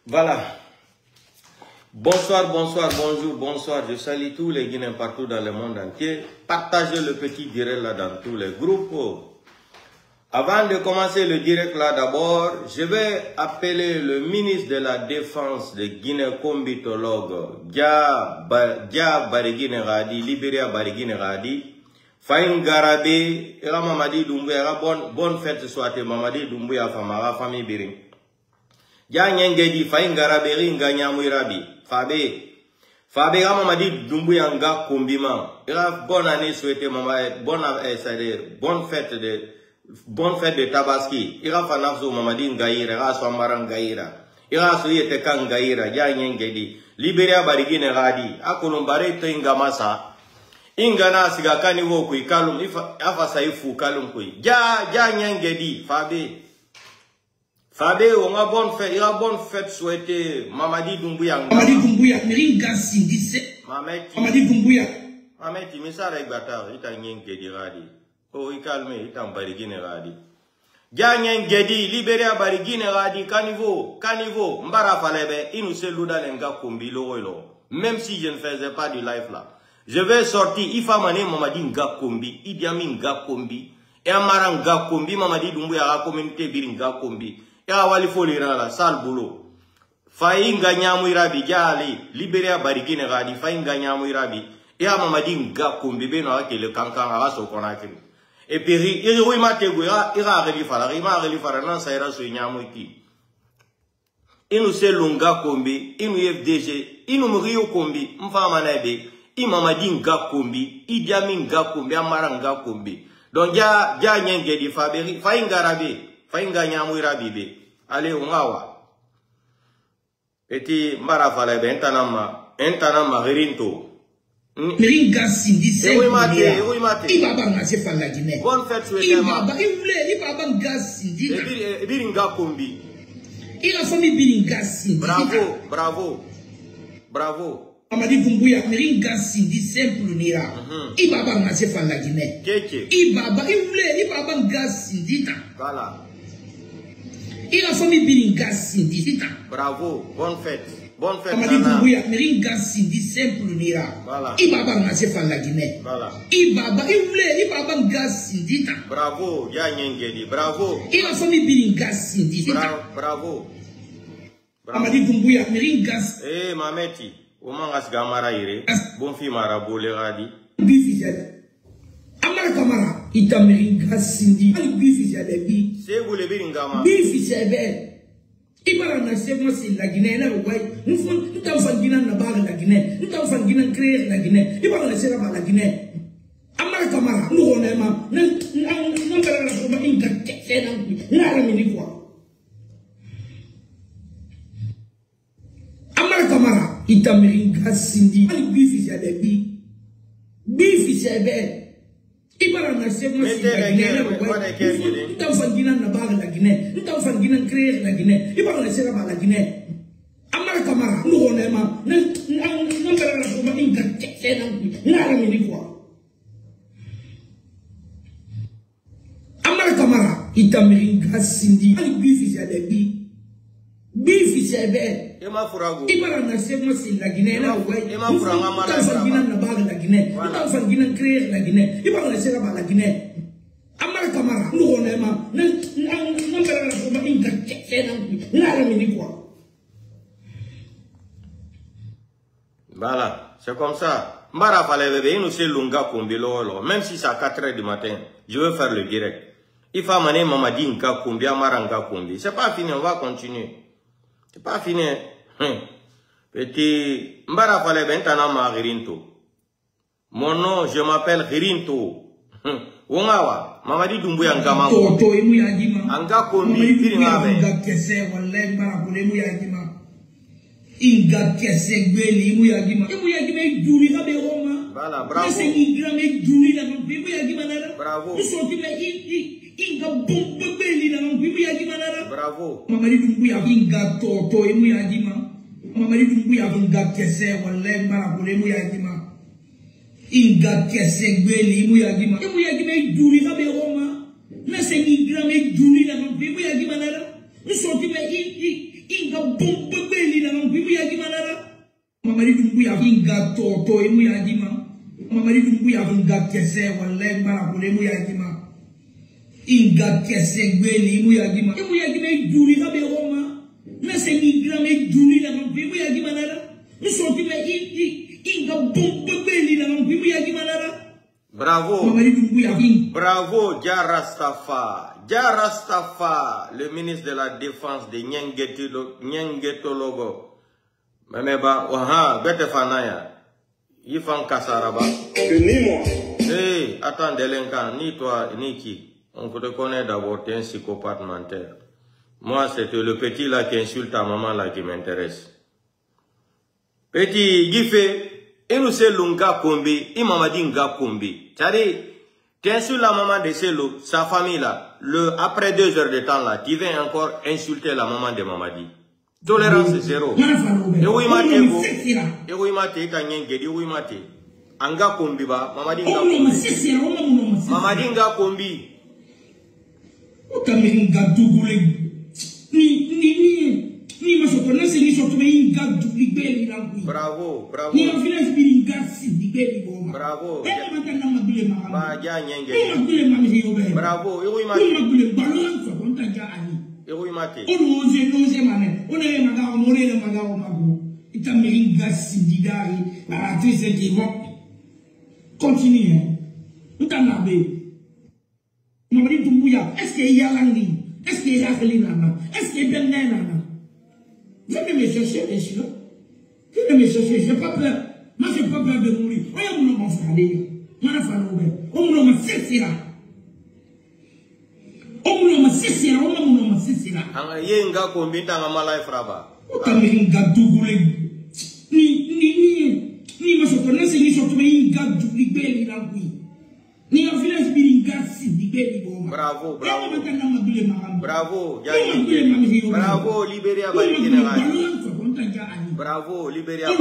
Voilà. Bonsoir, bonsoir, bonjour, bonsoir. Je salue tous les Guinéens partout dans le monde entier. Partagez le petit direct là dans tous les groupes. Avant de commencer le direct là d'abord, je vais appeler le ministre de la Défense de Guinée combitologue, Dia Bariguine Radi, Libéria Bariguine Radi, Faïn Garabé, et Mamadi Doumbouya, bonne fête soit Mamadi Doumbouya Famara, famille Biring. Dia Nyengedi, Faïn Garabé, Ringa Mouirabi, Fabé, Mamadi Doumbouya Nga Kombima, bonne année souhaitée, bonne fête de Tabaski. Ira fanafzo Mamadi Ngaïra, Ira Swamara Ngaïra, Ira Souyete Kangaïra, Dia Nyengedi, Libéria Bariguine Radi, Akolumbare Tengamasa. Ingana sigakani wo kui kalum afa saifu kalum kui ja Nyengedi Fabé on a bonne fête souhaité Mamadi Doumbouya Miringa Sindise Mamadi Doumbouya Mameti misara igbatar ita Nyengedi Radi o ikalme ita Bariguine Radi ja Nyengedi Libéria Bariguine Radi caniveau mbara falebe inu seluda lenga kombi lo même si je ne faisais pas du live là. Je vais sortir, Ifa Mané Mamadi Ngakombi, Idi Amin Ngakombi, et Amara Ngakombi, Mamadi Doumbouya la communauté Biri Ngakombi, et Awalifo Lira, sale boulot. Faïn Ganyamouirabi, Diali, Libéria Bariguine Radi, Faïn Ganyamouirabi, et Mamadi Ngakombi, Benoît qui le cancan à so Konakri. Et puis, il y a Mategouira, il a relifara, non, ça ira sur Nyamouiki. Il nous sait Lunga Kombi, il nous FDG, il nous Rio Kombi, Mfamanabe. Mamadi Ngakombi, Idi Amin Ngakombi, Amara Ngakombi. Donc, Dia Nyengedi Faberi, Faïn Garabe, Faïn Ganyamouirabi be. Allez, on va. Et Mbara Falebe, Entanama, Rinto. Miringa Sindise. Oui, mate. Ibaba Nase Falagine. Bonne fête, souhaitez. Ibaba Ngasindi. Biri Ngakombi. Il a famille Biringa Sindi. Bravo. Mamadi Doumbouya, Miringa Sindi, simple nira. Ibaba Nase Falagine. Ibaba Ngasindi. Voilà. Il a famille Biringa Sindi. Bravo, bonne fête. Mamadi Doumbouya, Miringa Sindi, simple nira. Voilà. Ibaba Nase Falagine. Voilà. Ibaba Ngasindi. Bravo, Dia Nyengedi, bravo. Il a famille Biringa Sindi. Bravo. Mamadi Doumbouya, Miringa. Mameti. Omangas gamara ire, bon fi marabole radi. Bifizade. Amara kamara, ita Miringa Sindi. Ali bifizade bi. Segu le biringama. Bifizade. Ibara na segu si la Guinée na wai. Nta fangina na baga la Guinée. Nta fangina créer la Guinée. Ibara na segu la Guinée. Amara kamara, no nema. Nambara la foma inga kese na ramini kwa. Amara kamara. Ita Miringa Sindi. Ali bifizade bi. Bifizade. Ibara na segu si la Guinée na wai. Nta fangina na baga la Guinée. Nta fangina créer la Guinée. Ibara na segu la Guinée. Amara kamara. No nema. Nambara la foma inga kese na ramini kwa. Amara kamara. Ita Miringa Sindi. Ali bifizade bi. Bifizade. Ibara na segu si la Guinée na wai. Nta fangina na baga la Guinée. Nta fangina créer la Guinée. Ibara na segu la Guinée. Amara kamara. No nema. Nambara la foma inga kese na ramini kwa. Voilà, c'est comme ça. Mbara fallait bébé, nous c'est Lunga Kombi lolo. Même si c'est à 4 h du matin, je veux faire le direct. Il faut amener Mamadi Ngakombi, Amara Ngakombi. C'est pas fini, on va continuer. C'est pas fini. Petit Mbara fallait bébé, Entanama Rinto. Mon nom, je m'appelle Rinto. Wongawa, Mamadi Doumbouya Ngamango. Toto emu ya jima. Ngakombi, Piringabe. Inga kese wallahi Mbara kule emu ya jima. Inga kese gbeli emu ya jima. Emu ya jima iduri kabe Roma. Voilà, bravo. Ese ingrame iduri na mampi emu ya jima nara. Bravo. Usoti me inga bombe gbeli na mampi emu ya jima nara. Bravo. Mamadi Doumbouya inga toto emu ya jima. Mamadi Doumbouya inga kese wallahi Mbara kule emu ya jima. Inga kese gbeli emu ya jima. Emu ya jima iduri kabe Roma. Nese ingrame iduri na mampi emu ya jima nara. nous sortis inga bombe beli na ngwibu ya gimanara mamari dumbu ya inga toto emu ya gima mamari dumbu ya inga kese wallahi mara kule emu ya gima inga kese beli emu ya gima iduri ka be Roma na se migra me iduri na ngwibu ya gimanara nous sortis inga bombe beli na ngwibu ya gimanara. Bravo, bravo, Jarastafa, le ministre de la Défense de Nyengetologo. Memeba, waha, bete fanaya. Yifan Kasaraba. Que ni moi. Hey, attends, délinquant, ni toi, ni qui. On te connaît d'abord, t'es un psychopathe menteur. Moi, c'est le petit là qui insulte ta maman là qui m'intéresse. Petit, Gifé. Et nous c'est l'unga kombi, il m'a dit nga kombi. C'est-à-dire, tu insultes la maman de Selo, sa famille là, après 2 heures de temps là, tu viens encore insulter la maman de Mamadi. Tolérance zéro. Et oui, mate, et oui, mate, et oui, mate. Anga kombi ba, Mamadi nga kombi. Mamadi nga kombi. Bravo, bravo. Bravo. Bravo, continue. Est-ce qu'il y a l'anglais? Est-ce qu'il y a est-ce qu'il y a venez me chercher, bien sûr. Venez me chercher, je n'ai pas peur. Moi, je n'ai pas peur de mourir. Regarde mon frère. Moi, je suis bravo, bravo. Bravo, bravo, Libéria Barigine. Bravo, Libéria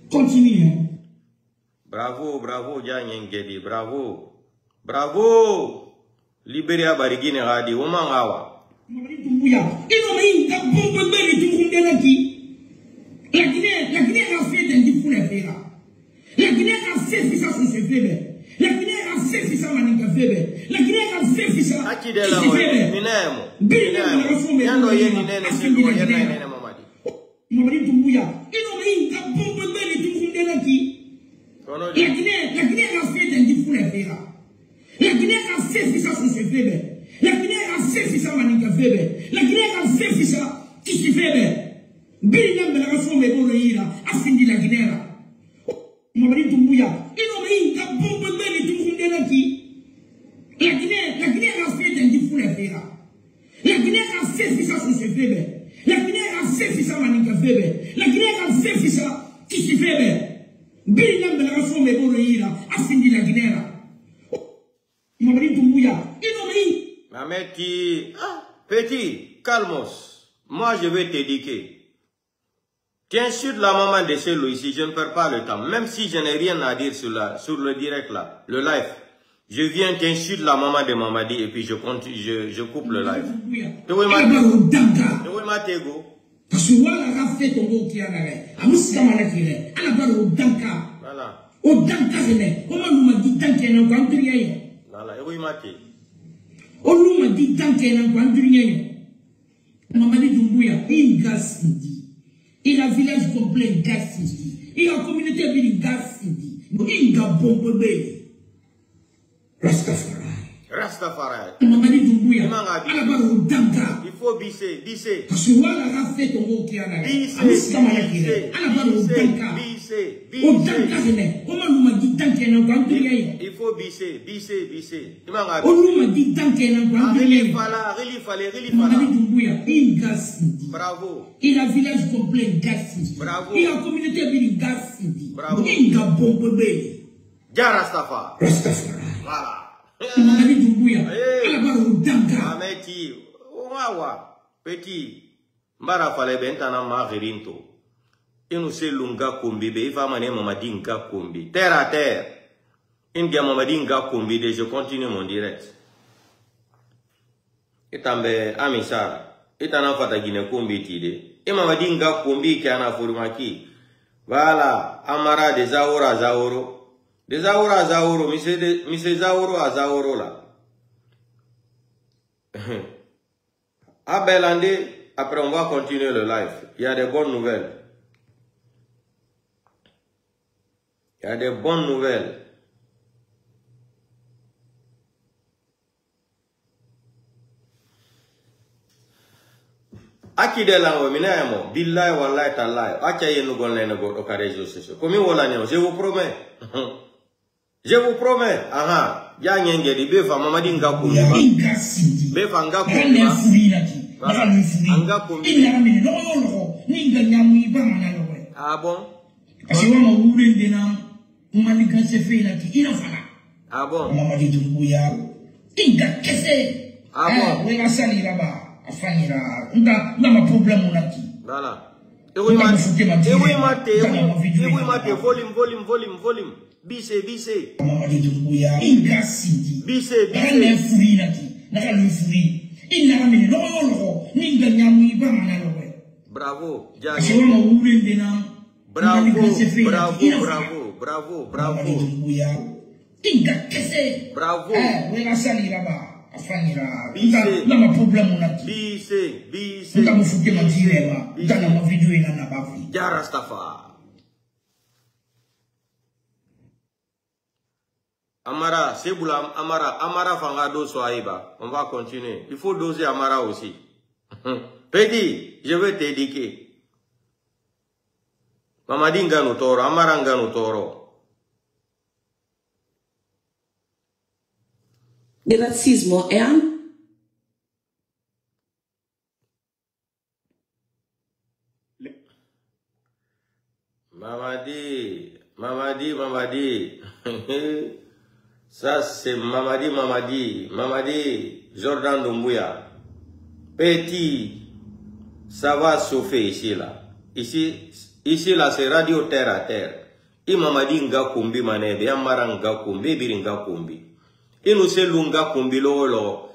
continue. Bravo, bravo, Dianyengedi, bravo. Bravo, Libéria Barigine Radi, Omangawa. La Guinée a fait des difficultés là. La Guinée a fait ça sur ce fébé. La Guinée a fait ça maninga fébé. La Guinée a fait ça. Akidela fébé. Minemo. Yando yeni nene selu yena nene mamadi. Mamadi tumbuya. Ino minga bombe beli tumundela ki. La Guinée a fait des difficultés là. La Guinée a fait ça sur ce fébé. La Guinée a fait ça maninga fébé. La Guinée a fait ça qui se fébé. Bilinga mbelagaso meboloira afindi la Guinée. Mamadi tumbuya. Ino minga bombe beli tumundela ki. La Guinée a fait des difficultés là. La Guinée a fait ça sur ce fébé. La Guinée a fait ça maninga fébé. La Guinée a fait ça qui se fébé. Bilinga mbelagaso meboloira afindi la Guinée. Mamadi tumbuya. Ino minga. Mameti, petit, calmos. Moi je vais t'éduquer. Tu insultes la maman de Selo ici, je ne perds pas le temps. Même si je n'ai rien à dire sur le direct là, le live. Je viens t'insulter la maman de Mamadi et puis je coupe le live. Il a village complet Gassidi. Il a communauté ville Gassidi. Il a bombe bébé. Rastafari. Rastafari. Mamadi Dumbuya. Il faut bisser. Parce que voilà, la fait ton mot qui a la bisser. Il faut bisser. Bravo. Il a village complet Gassidi. Bravo. Il a communauté ville Gassidi. Bravo. Il a bombe bébé. Rastafari. Voilà. Ameti, Omawa, petit, Mbara fale bentana maririnto. Et nous c'est lunga kombi, be va mané mamadi nga kombi. Terre à terre. In Gamamadi nga Kumbide, je continue mon direct. Itambe Amisara. Itana fata Guinée Kumbitide. Et Mamadi nga Kumbi qui ana Furumaki. Voilà. Amara de Zaora Zaoro. De Zaora Zaoro. Mise Zaoro a Zaoro là. À Belandé, après on va continuer le live. Il y a des bonnes nouvelles. Il y a des bonnes nouvelles. Aki de la minemo, billahi wallahi tallahi, acha yenu gonne nego oka réseaux sociaux. Comme wala nyama, je vous promets. Je vous promets. Aha, ya nyenge di befa mamadi ngaku. Befa ngaku. Ngaku. Ah bon? Ah bon? Ah bon? Afanyira nda ma problème onaki voilà et oui mate volume bise mama de dumbuya ingasi bise ne furi naki na ka ni furi inna mi no ninga nyamu ibama na lowe bravo jani ma wure ndena bravo dumbuya inga kese bravo we la salira ba afanyira nda ma problème onaki bise nda mufuke matireba nda ma video ina na bafi ya Rastafa Amara, Seboula, Amara fanga doso aiba. On va continuer. Il faut doser Amara aussi. Petit, je vais t'éduquer. Mamadi ngano toro, Amara ngano toro. Il razzismo è anche... Mamadi. Ça, c'est Mamadi, Jordan Doumbouya. Petit, ça va chauffer ici, là. Ici, là, c'est radio terre à terre. I Mamadi nga kumbi manebe, Amara nga kumbi, Biri nga kumbi. I nous se lunga kumbi lo.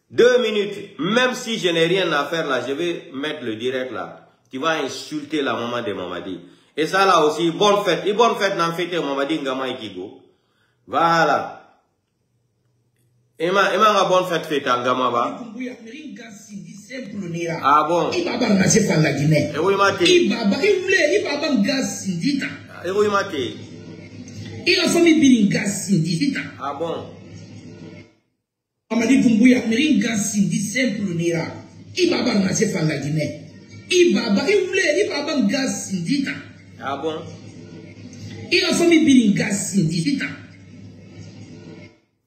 2 minutes, même si je n'ai rien à faire là, je vais mettre le direct là. Tu vas insulter la maman de Mamadi. Et ça là aussi, bonne fête. Et bonne fête, n'en fête Mamadi nga maikigo. Voilà. Ema nga bonne fête angama ba. Ah bon. Ibaba ngase fanga Guinée. E oui mate. Ibaba ngasi ndita. E oui mate. Ila famille bini ngasi ndita. Ah bon. Mamadi Doumbouya ngasi ndi simple nira. Ibaba ngase fanga Guinée. Ibaba ngasi ndita. Ah bon. Ila famille bini ngasi ndita.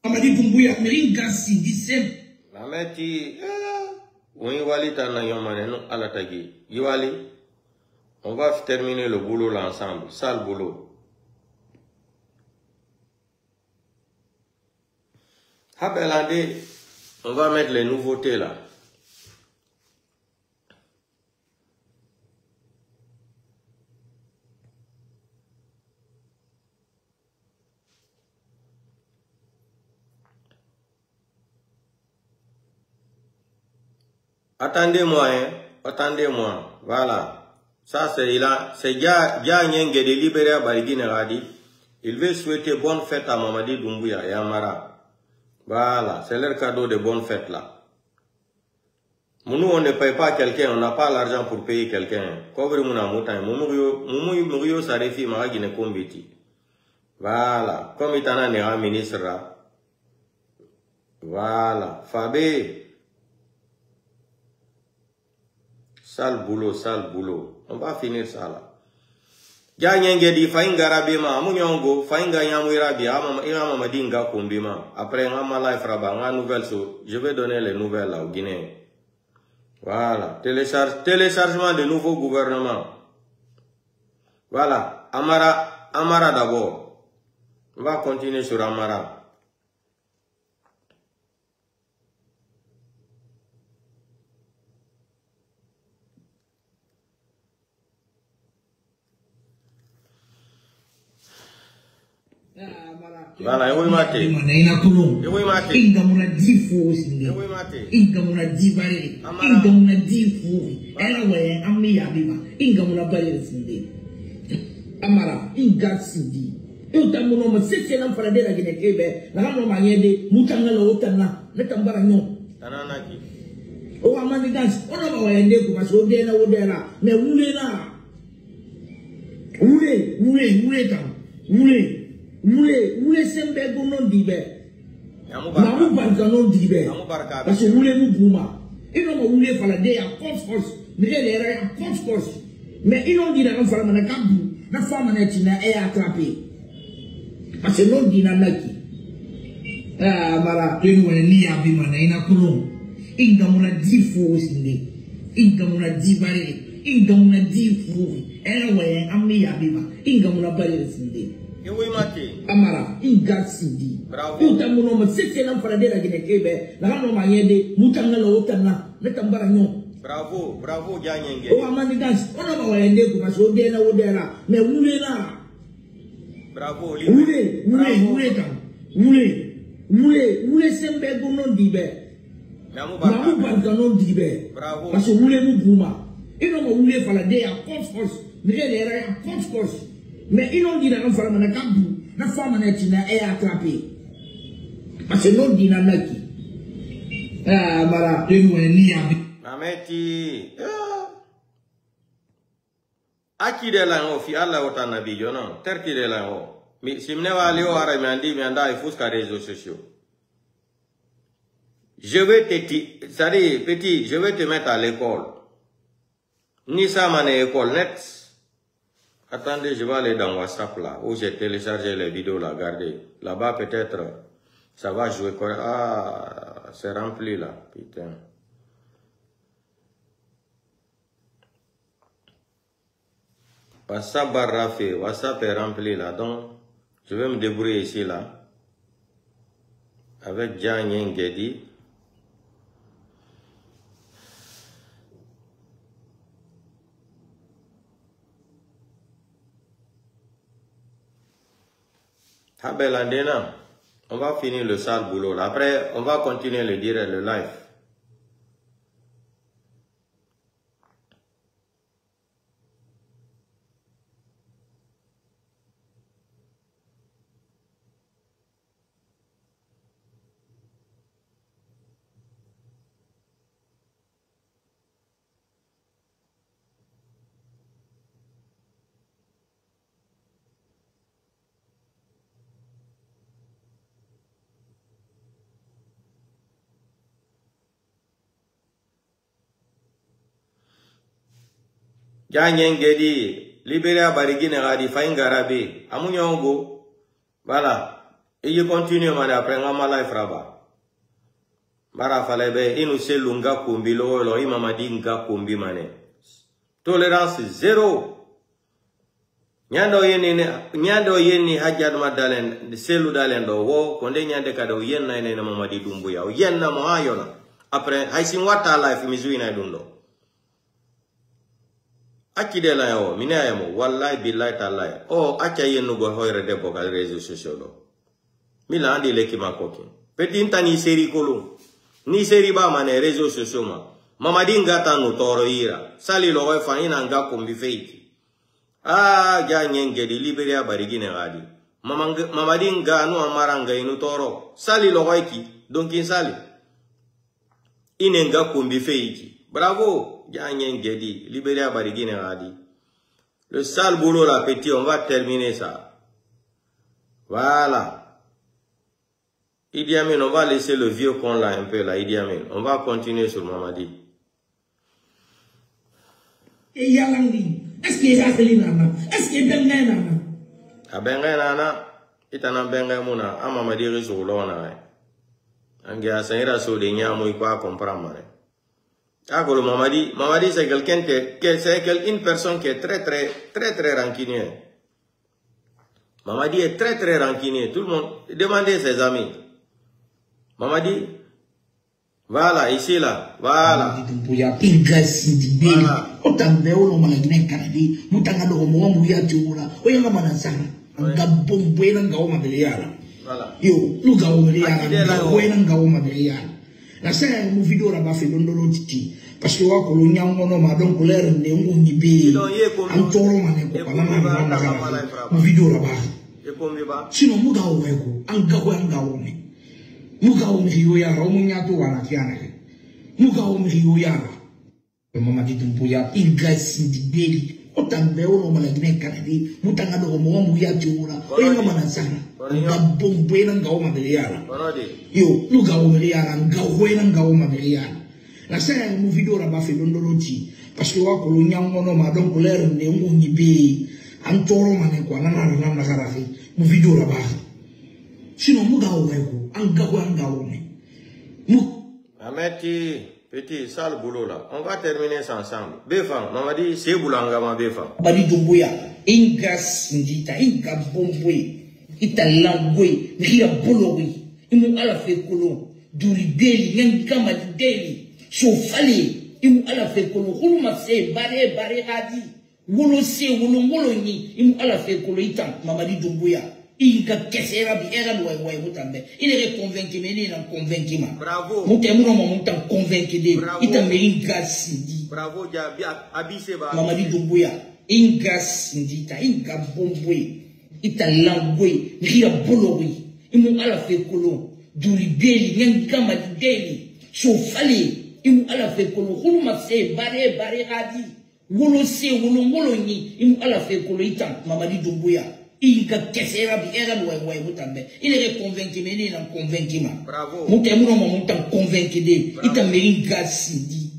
Mamadi Doumbouya ngasi ndi simple. La meti on y wali tana yomane no alatagi. Yiwali. On va terminer le boulot là ensemble, sale boulot. Habelande, on va mettre les nouveautés là. Attendez-moi, hein. Attendez-moi. Voilà. Ça, c'est Dia Nyenge de libéré à Barigine Radi. Il veut souhaiter bonne fête à Mamadi Doumbouya et à Amara. Voilà. C'est leur cadeau de bonne fête là. Nous, on ne paye pas quelqu'un. On n'a pas l'argent pour payer quelqu'un. Couvre mon amour. Mourio Sarefi Maragine Kombiti. Voilà. Comme il t'en a ministre là. Voilà. Fabé. Sale boulot. On va finir ça là. Janyenge di fainga rabima, munyongo, fainga yamu irabi, ama dinga kumbima. Après, ngama life raba, nga nouvelle so. Je vais donner les nouvelles là au Guinée. Voilà. Téléchargement de nouveau gouvernement. Voilà. Amara d'abord. On va continuer sur Amara. Voilà, oui, maté. Oui, maté. Inga muna di fosi. Oui, maté. Inga muna di bare. Inga muna di fosi. Era we ammi yabiba. Inga muna bare sinde. Amara, inga sindi. Eu tamuno ma sese na farade la gine kebe. Na kamo manyede mutanga lo otana. Ne tambara no. Tanana ki. O amani dance. Ona ba wende ko baso de na wodera. Me wule na. Wule tam. Wule sembe go non dibe. Namu barka non dibe. Parce que wule mu buma. Ino ma wule fala de ya force. Mire le ra ya force. Mais ino dina non fala na kabu. Na fama na tina e attraper. Parce que non dina naki. Mara ino ni ya bima na ina kuno. Inga muna di force ndi. Inga muna di bare. Inga muna di fuhi. Era we ammi ya bima. Inga muna bare sindi. Oui, maté. Amara, inga sindi. Bravo. Uta muno ma sese na farade la gine kebe. La kano manyede mutanga lo otana. Ne tambara nyo. Bravo, Janyenge. O amani dance. Ona ma wende ko baso de na wodera. Me wule na. Bravo, wule tam. Wule sembe go non dibe. Namu barka non dibe. Bravo. Parce que wule mu buma. Ino ma wule fala de ya force. Mire le ra ya force. Mais ils n'ont dit non fala na kabu. Na fama na tina e attraper. Parce que non dit na naki. Mara ino ni abi. Mameti. Aki de la fi alla otana bi jono. Terti de la ho. Mi simne wali o ara mi andi mi anda ifusca réseaux sociaux. Je vais petit, je vais te mettre à l'école. Ni ça mané école net. Attendez, je vais aller dans WhatsApp là, où j'ai téléchargé les vidéos là, regardez. Là-bas peut-être, ça va jouer. Ah, c'est rempli là, putain. WhatsApp barrafé, WhatsApp est rempli là, donc je vais me débrouiller ici là, avec Jan Yengedi. Habelandena, on va finir le sale boulot là. Après, on va continuer le direct, le live. Janyengedi, Libéria Barigine Radi, Faingarabe, Amunyongo, voilà. Et je continue, madame, après un life raba. Bara falebe, inuse lunga kumbi, lo imamadi nga kumbi mane. Tolérance zéro. Nyando yeni hajjad madalen, selu dalen do wo, konde nyande kado yen na ene mamadi dumbu ya, yen na mo ayona. Après, haisin wata life mizui na dundo. Akide la yo, mine ayamo, wallahi billahi tallahi. Oh, acha yenu go hoire de boka réseaux sociaux lo. Mila andi leki makoki. Peti inta ni seri kolum. Ni seri ba mane réseaux sociaux ma. Mamadi ngata no toro ira. Sali lo we fanina nga kumbi feiti. Ah, Janyenge di Libéria Barigine Radi. Mamadi nga no amaranga inu toro. Sali lo ki, donkin sali. Inenga kumbi feiti. Bravo. Janyenge di Libéria Barigine Radi. Le sale boulot là, petit, on va terminer ça. Voilà. Idi Amin, on va laisser le vieux con là un peu là, Idi Amin. On va continuer sur Mamadi. Et Yalandi, est-ce qu'il y a Nana? Est-ce qu'il y a Nana? A Nana, itana Benga Muna, a Mamadi Rizolona. Angia Saira Sodenia Mouikwa comprendre. Ah, Mamadi, c'est quelqu'un une personne qui est très rancunier. Mamadi est très rancunier. Tout le monde, demandez ses amis. Mamadi, voilà, ici là, voilà. nga bomboy na ngaw mabeliyala Voilà. yo lu gawo mabeliyala ngaw na ngaw mabeliyala la sa mu video ra ba fe londolo titi parce que wa ko lu nyango no ma donc l'air ne ngu ngibe an toro ma ne ko kala na mu video ra ba e ko mi ba sino mu gawo ko an gawo me mu gawo mi yo ya ro mu nyato wana tiana mu gawo mi yo ya mama di tumpuya ingasi di beli otambe ono mala gine kanadi mutanga do mo mu ya jura o yenga mana sana nga bombo ena ngawo mabeliyala yo lu gawo mabeliyala ngawo ena ngawo mabeliyala la sa mu video ra ba fe londolo ti parce que wa ko lu nyango no ma donc l'air ne ngu ngibe an toro mane ko na karafi mu video ra ba sino mu gawo ko an gawo me mu ameti petit sale boulot là on va terminer ça ensemble befang mama di c'est boulanga ma befang bari dumbuya ingas ndita inga bombwe italangwe ngira bologwi imu ala fe kolo duri beli ngama deli so fali imu ala fe kolo huluma se bare gadi wolo se wolo ngolo ni imu ala fe kolo itan mama di dumbuya inga kesera bi era loy mutambe il est convaincu mais il est convaincu ma bravo mutemu no mutam convaincu de itambe inga sindi bravo ja bi abise ba mama di dumbuya inga sindita inga bombwe italangwe ngira bologwi imu ala fe kolo duri beli ngama deli so fali imu ala fe kolo huluma se bare gadi wolo se wolo ngolo ni imu ala fe kolo itan mama di dumbuya inga kesera bi era loy mutambe il est convaincu mais il est convaincu ma bravo mutemu no mutam convaincu de itambe inga sindi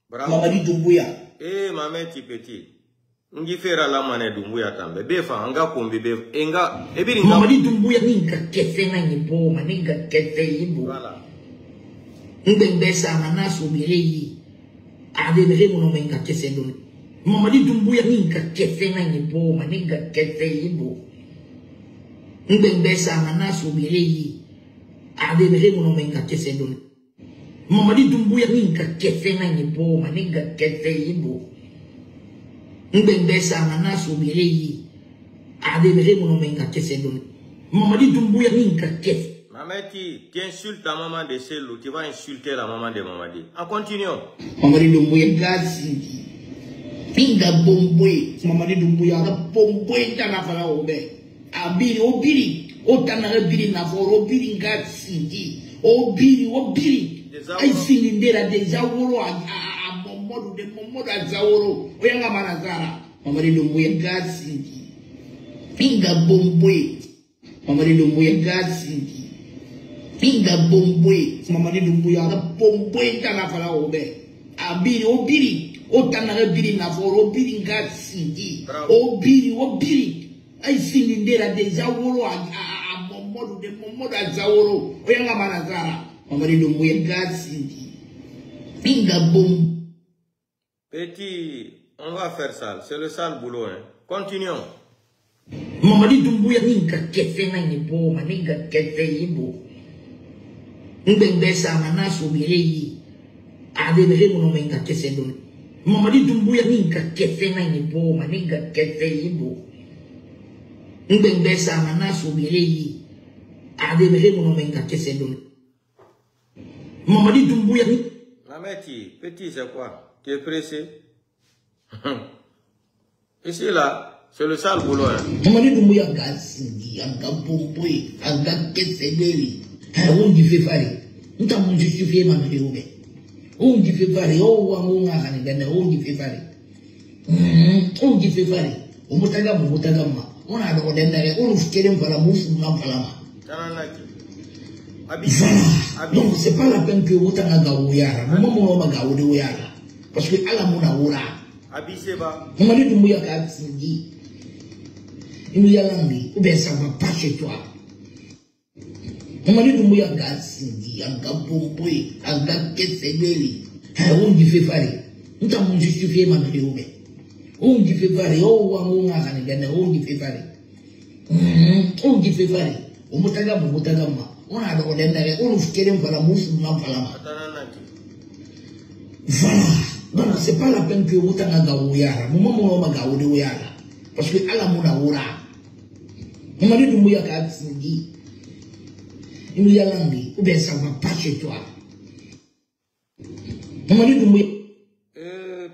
bravo mama di dumbuya mameti petit ngi fera la mane dumbuya tambe befa anga kombi be enga ebiri mama di dumbuya ninga kesena ni boma ninga kese yibo voilà mbembesa manaso bireyi ade bere no menga kese don mama di dumbuya ninga kesena ni boma ninga kese yibo mbembesa manaso bireyi ade bere no menga kese don mama di dumbuya ninga kesena ni boma ninga kese yibo mbembesa manaso bireyi ade bere no menga kese don mama di dumbuya ninga kese. Mameti, tu insultes ta maman de Selou, tu vas insulter la maman de Mamadi. En continuant. Mamadi dumbuya gazi. Pinga bombwe. Mamadi dumbuya ga bombwe tana fala obe. Abiri obiri. Otana biri na foro obiri gazi. Obiri. Ai silindera de zaworo a momodu de momodu a zaworo. Oyanga manazara. Mamadi dumbuya gazi. Pinga bombwe. Mamadi dumbuya gazi. Pinga bombwe, mamadi dumbuya ga bombwe tana fala obe. Abiri obiri, otana biri na foro obiri ngasindi. Obiri. Ai silindera de zaworo a momodu de momodu a zaworo. Oyanga manazara, mamadi dumbuya ngasindi. Pinga bombwe. Petit, on va faire ça, c'est le sale boulot hein. Continuons. Mamadi dumbuya ninga kesena ni boma, ninga kese yibo. Mbembesa manaso bireyi ade bere no menga kese don mamadi dumbuya ninga kesena ni boma ninga kese yibo mbembesa manaso bireyi ade bere no menga kese don mamadi dumbuya ni Mameti, petit c'est quoi? Tu es pressé? Ici là, c'est le sale boulot hein. mamadi dumbuya gazi anga bombwe anga kese beli. On dit fait faire. Nous t'avons justifié ma vie. On dit fait faire. On dit fait faire. On dit fait faire. On a donné on donc c'est pas la peine que vous t'en gaouya. Maman m'a gaouya. Parce que à la mona oura. Abiseba. On m'a dit de mouiller à Sindi. Il y a l'ami. Ou bien ça va pas chez toi. Mamadi dumbuya gazi anga bombwe anga kesebeli on dit fait faire nous t'avons justifié ma vie on dit fait faire on dit fait faire on dit fait faire on a donné on voilà donc c'est pas la peine que vous t'en gaouya maman m'a gaouya Parce que Allah mouna ora. Mamadi Doumbouya ka dit. Il me dit à l'anglais, ou bien ça va pas chez toi. Mamadi Doumbouya.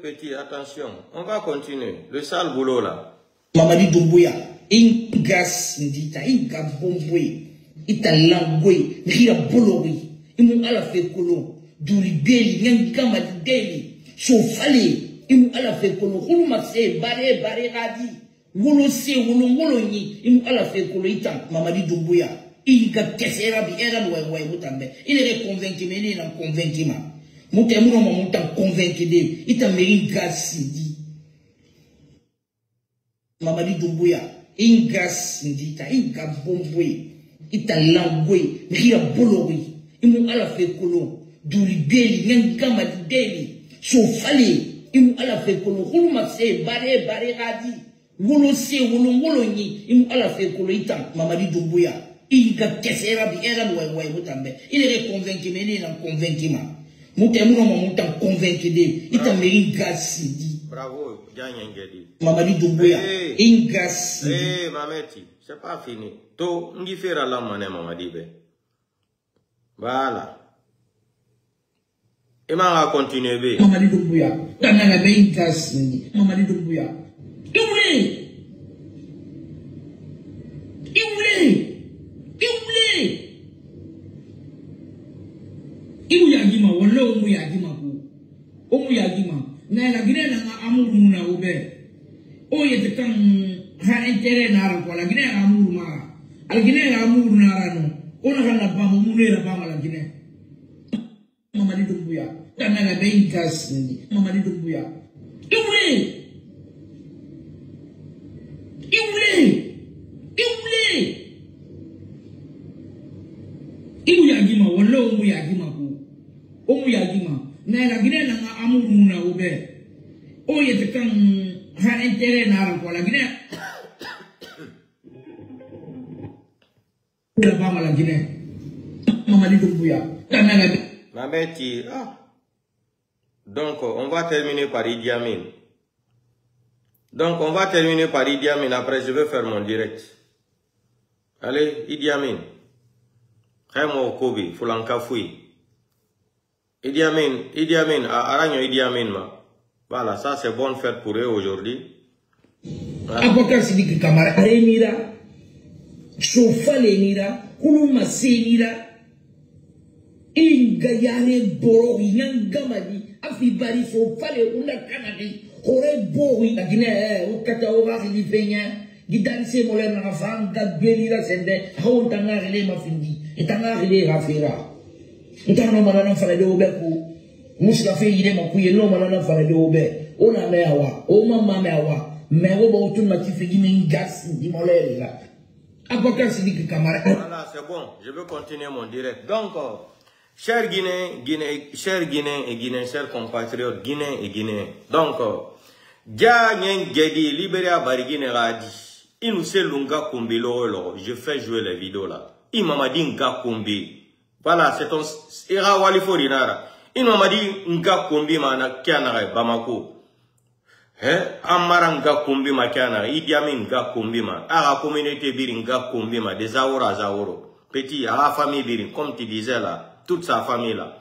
Petit, attention, on va continuer. Le sale boulot là. Mamadi Doumbouya, ingas ndita, inga bomboué, ita langoué, ria bolori, imu ala fe kolo, duri beli, nyangama di deli, chofale, imu ala fe kolo, hulu makse, bare radi, wolo se, wolo ni, imu ala fe kolo ita, Mamadi Doumbouya, inga kesera bi era noue mutambe, il est convaincu, mais il est convaincu ma. Moutemou moutan convaincu de, ita merin gasidi. Mamadi Doumbouya, ingas ndita, inga bomboué, ita langoué, ria bolori, imu ala fe kolo, duri beli, nyangama di deli, chofale, imu ala fe kolo, hulu makse, bare radi, wolo se, wolo ni, imu ala fe kolo ita, Mamadi Doumbouya, inga kesera bi era noue mutambe, il est convaincu, mais il est convaincu ma. Moutemou moutan convaincu de, ita merin gasidi. Bravo, Dianyengedi. Mamadi Doumbouya, ingas. Mameti, c'est pas fini. To, ngi fera la mané Mamadi be. Voilà. Et va continuer be. Mamadi Doumbouya, tanana be ingas. Mamadi Doumbouya. Ibu yagima, wala umu yagima ku. Umu yagima. Na la gine na amuru muna ube. O yete kan ha intere nara kwa la gine amuru mara. Al gine amuru nara no. Ona kan la bamu mune la bama la gine. Mamadi Doumbouya. Tana la benkas. Mamadi Doumbouya. Ibu yagima, wala umu yagima ku. Umu yagima. Na la gine na amuru muna ube. O yete kan ha intere nara kwa la gine. La bama la gine. Mamadi Doumbouya. Tana la Mameti, Donc, on va terminer par Idi Amin. Après, je vais faire mon direct. Allez, Idi Amin. Remo Kobi, Fulanka Fui. Idi Amin, Aragno Idi Amin, ma. Voilà, ça c'est bonne fête pour eux aujourd'hui. Abakar Sidiki Kamara, Remira, Chofale Mira, Kuluma Senira. Inga yale boro yangamadi afibari so fale una kanadi hore bori la Guinée ukata ora livenya gidanse mole na fanga belira sende hawta ngare mafindi itanga ile rafira itanga malana fale de obeku musla fe yide makuye no malana fale de obe ona mewa o mama mewa mewo ba utuma tifegi mingas di mole la Abakar Sidiki Kamara. Voilà, c'est bon, je vais continuer mon direct. Donc chers Guinéens et Guinéens, chers compatriotes Guinéens et Guinéens. Donc, Dianyeng Gedi, Libéria Barigine Radi, il nous sait l'unga kumbi loro, je fais jouer les vidéos là. Il m'a dit nga kumbi. Voilà, c'est ton ira walifo dinara. Il m'a dit nga kumbi mana kianare Bamako. Amara nga kumbi ma kianare, Idi Amin nga kumbi ma. Ara communauté biri nga kumbi ma, des aura zaoro. Petit, à la famille biri, comme tu disais là. Toute sa famille là.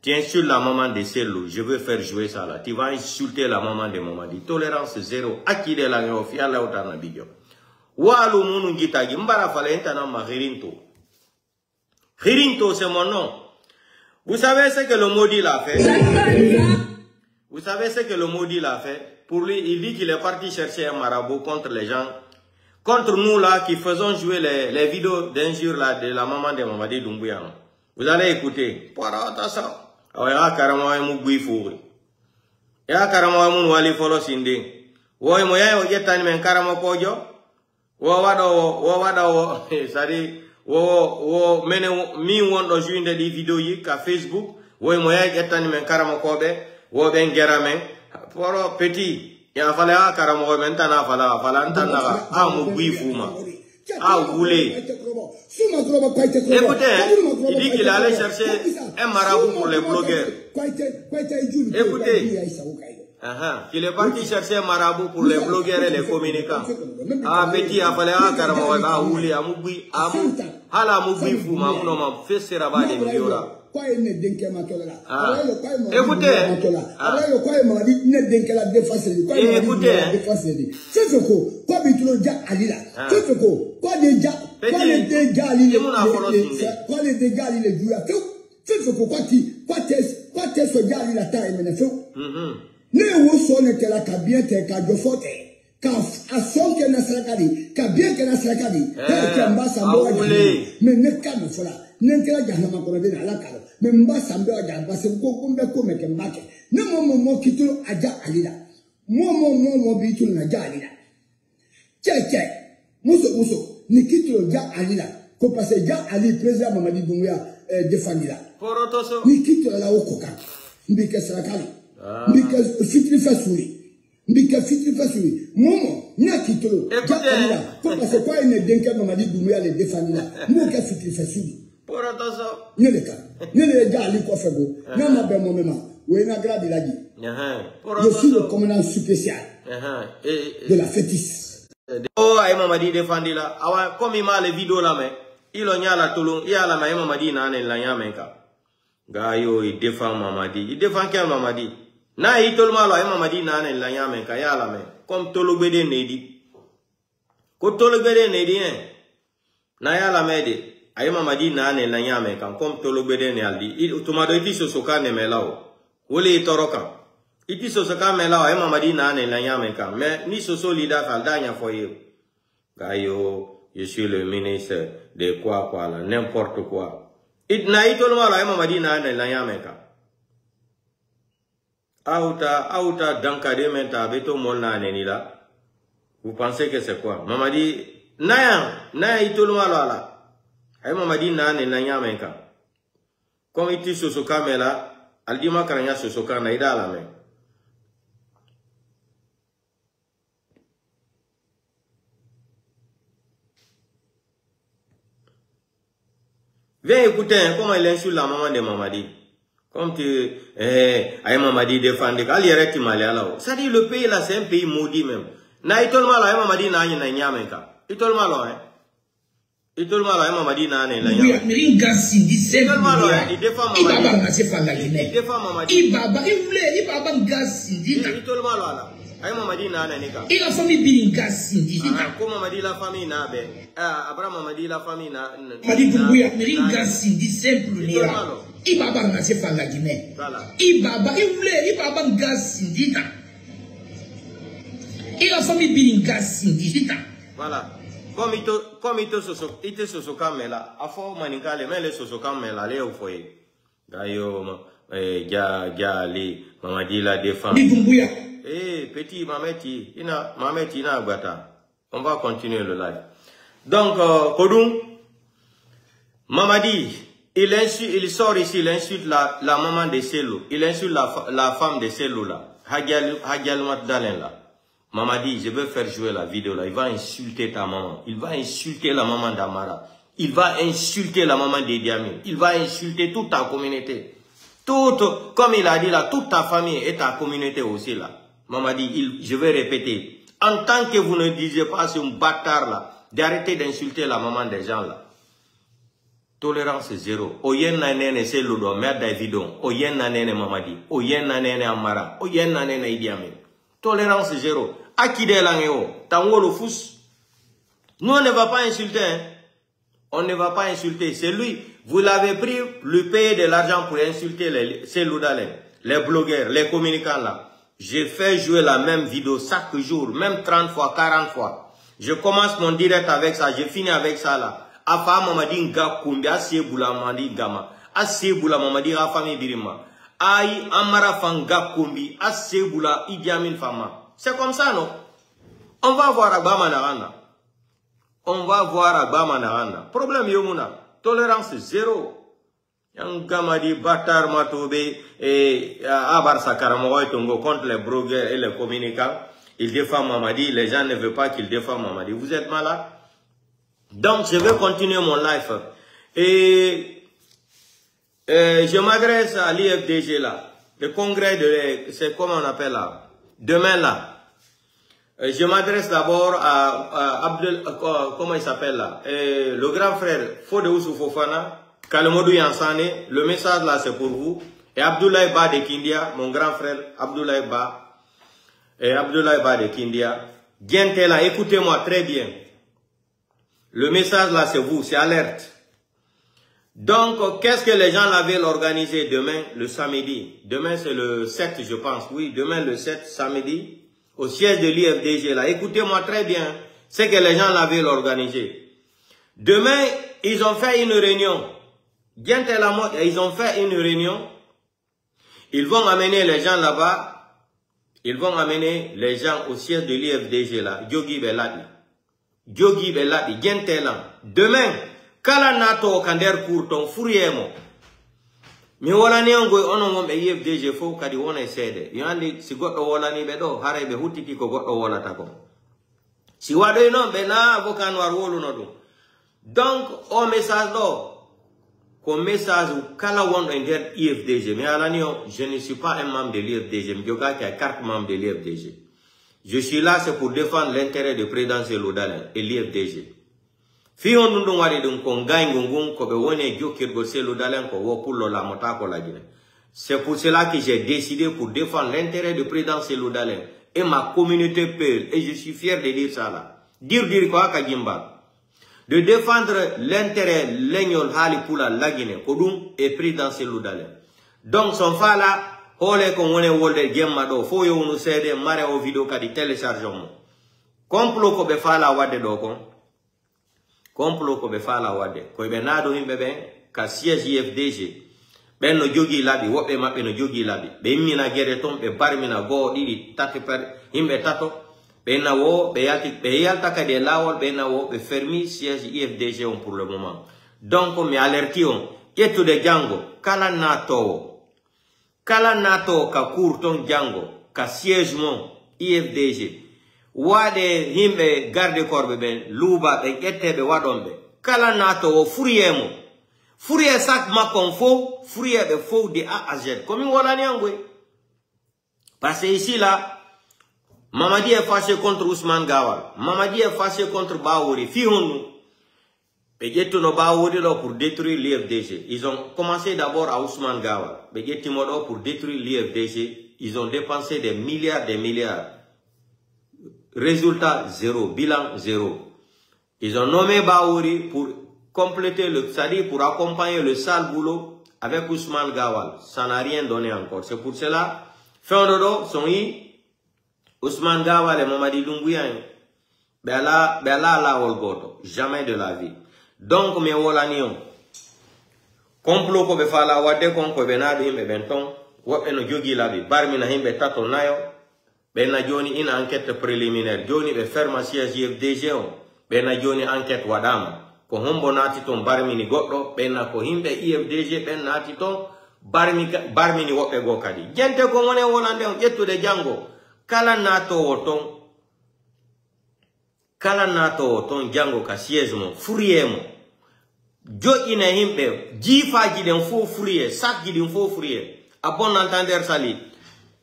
Tu insultes la maman de Cellou. Je veux faire jouer ça là. Tu vas insulter la maman de Mamadi. Tolérance zéro. Aki de la ngeofi. Alla otana bidyo. Walu munu ngitagi. Mbara fale intana ma Hirinto. Hirinto c'est mon nom. Vous savez ce que le maudit l'a fait? Vous savez ce que le maudit l'a fait? Pour lui, il dit qu'il est parti chercher un marabout contre les gens. Contre nous là qui faisons jouer les vidéos d'injures là de la maman de Mamadi Doumbouya. Vous allez écouter. Pour attention. Awa karama mu guifuri. Ya karama mu wali folo sinde. Wo moya o jetani men karama kojo. Wo wado sari wo mene mi wondo juinde di video yi ka Facebook. Wo moya jetani men karama kobe. Wo ben gerame. Poro petit. Ya fala karama ko men tana fala ntana mu guifuma. Vous voulez. Écoutez, il dit qu'il allait chercher un marabout pour les blogueurs. Écoutez, Il est parti chercher un marabout pour les blogueurs et les communicants. Ah, petit, il fallait un carrément, ah, ouli, amougui, hala amougui, fou, mamouno, mam, fais ce rabat de milliora. Écoutez, ne wo so ne kala ka bien te ka jo fote ka ason ke na srakadi ka bien ke na srakadi te mba sambo me ne ka me fola ne kala jahannama ko de ala kala me mba sambo ja ba se ko kumbe ko me ke mbake ne mo kitulu aja alida mo bitul na ja alida che muso ni kitulu ja alida ko parce ja ali président Mamadi Doumbouya défendira ni kitulu la okoka mbike srakali Mbika fitri fasuri. Momo, n'a kitolo. Comme c'est quoi une denke Mamadi Doumbouya les défendre là. Moi qui fitri fasuri. Pour attention. Ne le cas. Ne le gars ali quoi faire go. Non ma ben moi même. Oui na grade la dit. Je suis le commandant spécial. De la fétiche. Oh, ay Mamadi défendre là. Awa comme il m'a les vidéos là mais il on y a la tolong, il y a la maille Mamadi na ne la yamenka. Gayo il défend Mamadi. Il défend quel Mamadi? Na itolma lo ay Mamadi na ne la yame ka ya la me comme tologbede nedi ko tologbede nedi na ya la me de ay Mamadi na ne la yame ka comme tologbede ne aldi tumado iti sosoka ne melao wole toroka iti sosoka melao ay Mamadi na ne la yame ka mais ni soso lida falda nya foye gayo je suis le ministre de quoi là n'importe quoi na itolma lo ay Mamadi na ne la yame ka Auta dankade menta beto molna nenila. Vous pensez que c'est quoi? Mamadi naya itoluma lala. Ay Mamadi na ne nanya menka. Comme iti sosoka mela, aldima karanya sosoka na ida la men. Viens écouter comment il insulte la maman de Mamadi. Comme tu ay Mamadi défendre al yereti malala. Ça dit le pays là c'est un pays maudit même. Na itolma la ay Mamadi na nyamenka. Itolma lo Itolma la ay Mamadi na la nyamenka. Oui, Mirin Gassi dit c'est Itolma lo il défend Mamadi. Ibaba na se fanga Guinée. Il défend Mamadi. Ibaba Gassi dit Itolma lo ala. Ay Mamadi na nika. Et la famille Birin Gassi dit comment Mamadi la famille na be. Abraham Mamadi la famille na. Mamadi Doumbouya Mirin Gassi dit simple nira. Ibaba na se fanga Guinée. Ibaba Gassi dit et la famille Birin Gassi dit voilà. Comme ito sosoka mela, afo manikale mele sosoka mela le ofoye. Gayo li Mamadi la défend. Petit Mameti ina gbata. On va continuer le live. Donc Kodum Mamadi il sort ici, il insulte la maman de Selou, il insulte la femme de Selou là, Hagial Matdalen là. Mamadi, je veux faire jouer la vidéo là. Il va insulter ta maman. Il va insulter la maman d'Amara. Il va insulter la maman d'Idi Amin. Il va insulter toute ta communauté. Comme il a dit là, toute ta famille et ta communauté aussi là. Mamadi, je vais répéter. En tant que vous ne disiez pas ce bâtard là, d'arrêter d'insulter la maman des gens là. Tolérance zéro. Oyen nanene c'est l'odo, merde Davidon. Oyen nanene Mamadi. Oyen nanene Amara. Oyen nanene Idi Amin. Tolérance zéro. Akide langeo, tangolo fous. Nous on ne va pas insulter. Hein? On ne va pas insulter. C'est lui. Vous l'avez pris, lui payer de l'argent pour insulter ces loudalens, les blogueurs, les communicants là. J'ai fait jouer la même vidéo chaque jour, même 30 fois, 40 fois. Je commence mon direct avec ça, je finis avec ça là. Afa Mamadi nga kumbi, asebula Mamadi gama, asebula Mamadi la famille birima. Aïe Amara fanga kumbi, asebula Idi Amin fama. C'est comme ça, non? On va voir Agba Manaranda. On va voir Agba Manaranda. Problème yomuna. Tolérance zéro. Yang gamadi batar matobe et abar sakaramoy tongo contre les blogueurs et les communicants. Il défend Mamadi. Les gens ne veulent pas qu'il défende Mamadi. Vous êtes malade? Donc je vais continuer mon live. Et je m'adresse à l'IFDG là. Le congrès de... C'est comment on appelle là? demain là, je m'adresse d'abord à Abdel, comment il s'appelle là, le grand frère Fode Ousou Fofana, Kalemodou Yansane, le message là c'est pour vous. Et Abdoulaye Ba de Kindia, mon grand frère Abdoulaye Ba, et Abdoulaye Ba de Kindia, Diente là, écoutez-moi très bien. Le message là c'est vous, c'est alerte. Donc, qu'est-ce que les gens là veulent organiser demain, le samedi? Demain c'est le 7 je pense, oui, demain le 7 samedi, au siège de l'IFDG là. Écoutez-moi très bien, c'est que les gens là veulent organiser. Demain, ils ont fait une réunion. Diente là, ils ont fait une réunion. Ils vont amener les gens là-bas. Ils vont amener les gens au siège de l'IFDG là. Djogi Beladi. Djogi Beladi. Gentelan. Demain, kala nato kander pour ton fouriemo. Mi wala ni ongo ono ngombe IFDG fo kadi wona sede. Yandi si goddo wala ni be do hare be hutiki ko goddo wala tako. Si wado non be na avocat noir wolu no dum. Donc au message do comme message ou kala won ender IFDG. Mais alanio, je ne suis pas un membre de l'IFDG. Mdioga qui a carte membre de l'IFDG. Je suis là, c'est pour défendre l'intérêt de Président Selodalen et l'IFDG. Si on nous demande de qu'on gagne gongon, qu'on veut Djokirgo Selodalen, qu'on veut pour la mota pour la Guinée. C'est pour cela que j'ai décidé pour défendre l'intérêt de Président Selodalen et ma communauté Peul. Et je suis fier de dire ça là. Dire quoi Kajimba. De défendre l'intérêt l'Egnol Hali pour la Guinée, Kodum et Président Selodalen. Donc, son fa là, Hole Kongone Wolde Gemmado, Foyo nous cède, Mare au vidéo kadi téléchargement. Complot ko be fa la wade dokon. Complot ko be fa la wade. Ko be nado himbe ben, ka siège IFDG. Ben no jogi labi, wobe mabbe no jogi labi. Be mina gere ton, be barmina go, didi tate per, himbe tato. Ben wo, be yalta kade lawol, ben wo, be fermi siège IFDG on pour le moment. Donc, me alerti on, yetu de Django, kala nato ka courton Django, ka siège mon IFDG. Wade himbe garde korbe ben, luba be etebe wadombe. Kala nato o furiemo. Furie sak makon fo, furie be fo de A à Z. Comme wala nyangwe. Parce que ici là, Mamadi est fâché contre Ousmane Gawal. Mamadi est fâché contre Baouri. Fihonu. Begeto no Baouri pour détruire l'IFDG. Ils ont commencé d'abord à Ousmane Gawal. Begeto modo pour détruire l'IFDG. Ils ont dépensé des milliards. Résultat zéro. Bilan zéro. Ils ont nommé Baouri pour compléter c'est-à-dire pour accompagner le sale boulot avec Ousmane Gawal. Ça n'a rien donné encore. C'est pour cela, fin de son Ousmane Gawal et Mamadi Doumbouya, Bella la Olgoto, jamais de la vie. Donc, mes Wolanion, complot ko be fala wade kon ko be nado himbe benton, wobe no jogi labi, barmina himbe tato nayo, bena joni ina enquête préliminaire, joni be ferma siège IFDG on, bena joni enquête wadama, ko hombo nati ton barmini goddo, bena ko himbe IFDG ben nati ton, barmini wobe go kadi. Gente ko wone wolande on, yettude Django, kala nato oton Django ka siège mon furiemo jo ina himbe jifaji den fo furie sak ji den fo furie a bon entendre sali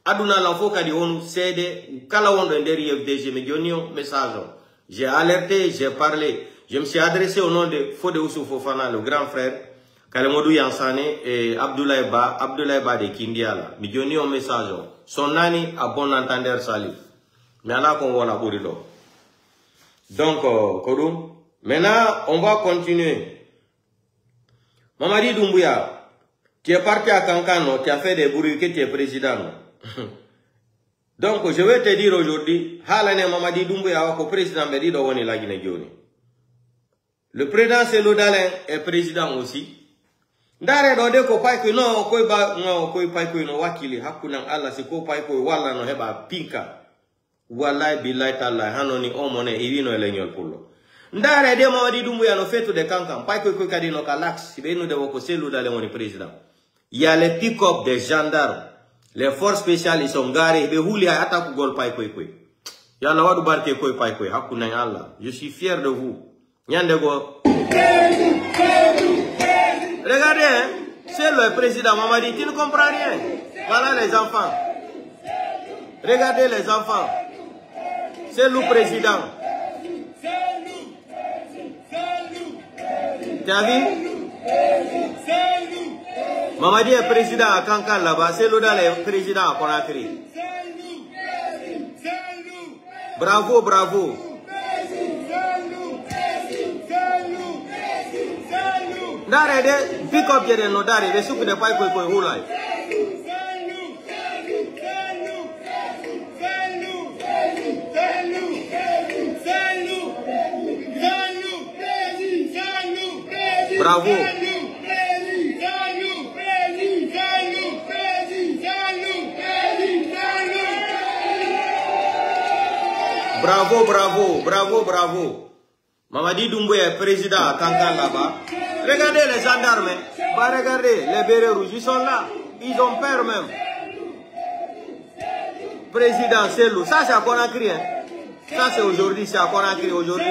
aduna la fo kadi on cede kala wondo nder IFDG me jonio message j'ai alerté, j'ai parlé, je me suis adressé au nom de Fode Ousou Fofana, le grand frère Kalemodou Yansane et Abdoulaye Ba de Kindiala. Me jonio message son nani a bon entendre sali mais là qu'on voit la bourido. Donc, Kodou, maintenant, on va continuer. Mamadi Doumbouya, tu es parti à Kankano, tu as fait des bruits que tu es président. Donc, je vais te dire aujourd'hui, Halane Mamadi Doumbouya, le président me dit de la Guinée. Le président Selodalen est président aussi. Ndare dode ko pai ko no ko ba no ko pai ko no wakili hakunan Allah se ko pai ko wala no heba pinka. Wallahi billahi ta'ala hanoni omone irino elenyol pullo ndare de Mamadi Doumbouya no fetu de Kankan pai ko kadi no kalax sibenu de woko Selodalen woni président. Il y a les pick-up des gendarmes, les forces spéciales ils sont garés be huli attaque gol pai ko yalla wadu barke ko pai ko hakunan Allah. Je suis fier de vous. Nyande go regardez, hein, c'est le président Mamadi, tu ne comprends rien. Voilà les enfants. Regardez les enfants. C'est le président. Tu as vu? Mamadi est président à Kankan là-bas. C'est le président à Conakry. Bravo, bravo. Dare de pick up jere no dare de suku de pai koi hulai. Bravo. Bravo, bravo, bravo, bravo. Mamadi Doumbouya est président à Kankan là-bas. Regardez les gendarmes. Bah, regardez, les bérets rouges, ils sont là. Ils ont peur même. Président Selou. Ça, c'est à Conakry. Hein. Ça, c'est aujourd'hui. C'est à Conakry aujourd'hui.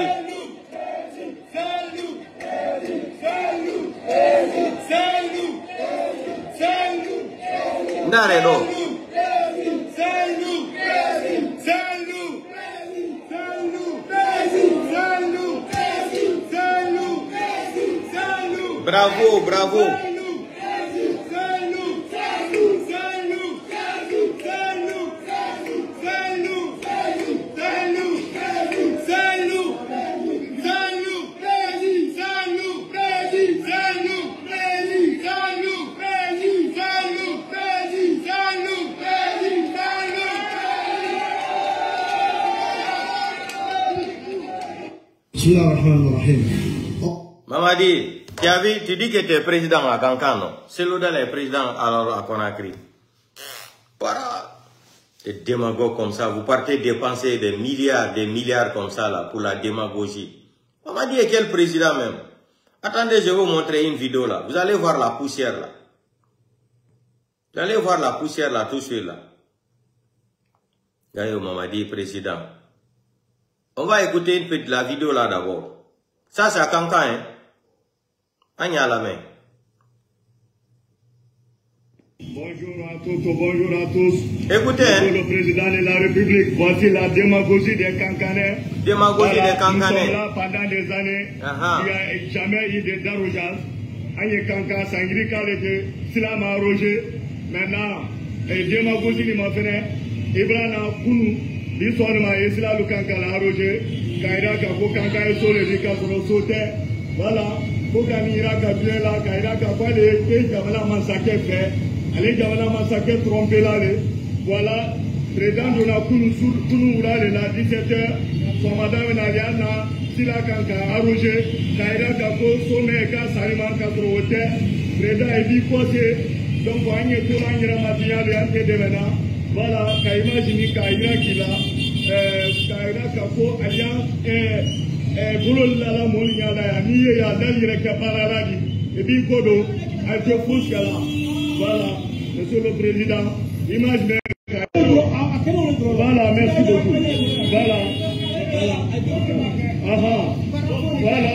Naredo. Bravo, bravo. Mamadi, tu dis que tu es président à Kankan, non? C'est l'autre est président à Conakry. Voilà. Des démagogues comme ça, vous partez dépenser des milliards comme ça là pour la démagogie. Mamadi est quel président même? Attendez, je vais vous montrer une vidéo là. Vous allez voir la poussière là. Vous allez voir la poussière là, tout de suite là. Gayo Mamadi, président. On va écouter une petite la vidéo là d'abord. Ça c'est à Kankan, hein. Agna à la main. Bonjour à tous, bonjour à tous. Écoutez, hein. Le président de la République, voici la démagogie des Kankanais. Démagogie des Kankanais. Nous sommes là pendant des années. Il n'y a jamais eu de dérogeance. Agne Kankan, Sangri Kalete, Slam a arrogé. Maintenant, démagogie ni m'a fait. Ibrana Kounou, l'histoire de ma Esla le Kankan a arrogé. Kaira Kako Kankan est sur le Dikasoro sauté. Voilà. Pour qu'on ira bien là, Kaira Kako les pays Kamala Massacre fait. Allez, Kamala Massacre trompé là. Voilà. Président de la Kounou là, 17h. Son madame Naliana, Sila Kankan arrogé. Kaira Kako, Someka, Saliman Kasrote. Président est dit quoi c'est. Donc, on y est tout le monde matin de devenant. Voilà, Kaima Jimmy Kaira qui l'a. Kaira Kako, Alliance, Boulol Lala Mouliana, Niye Yadali Rekaparadi, et Bikodo, Alto Fouskala. Voilà, monsieur le président, imaginez. Voilà, merci beaucoup. Voilà. Aha. Voilà.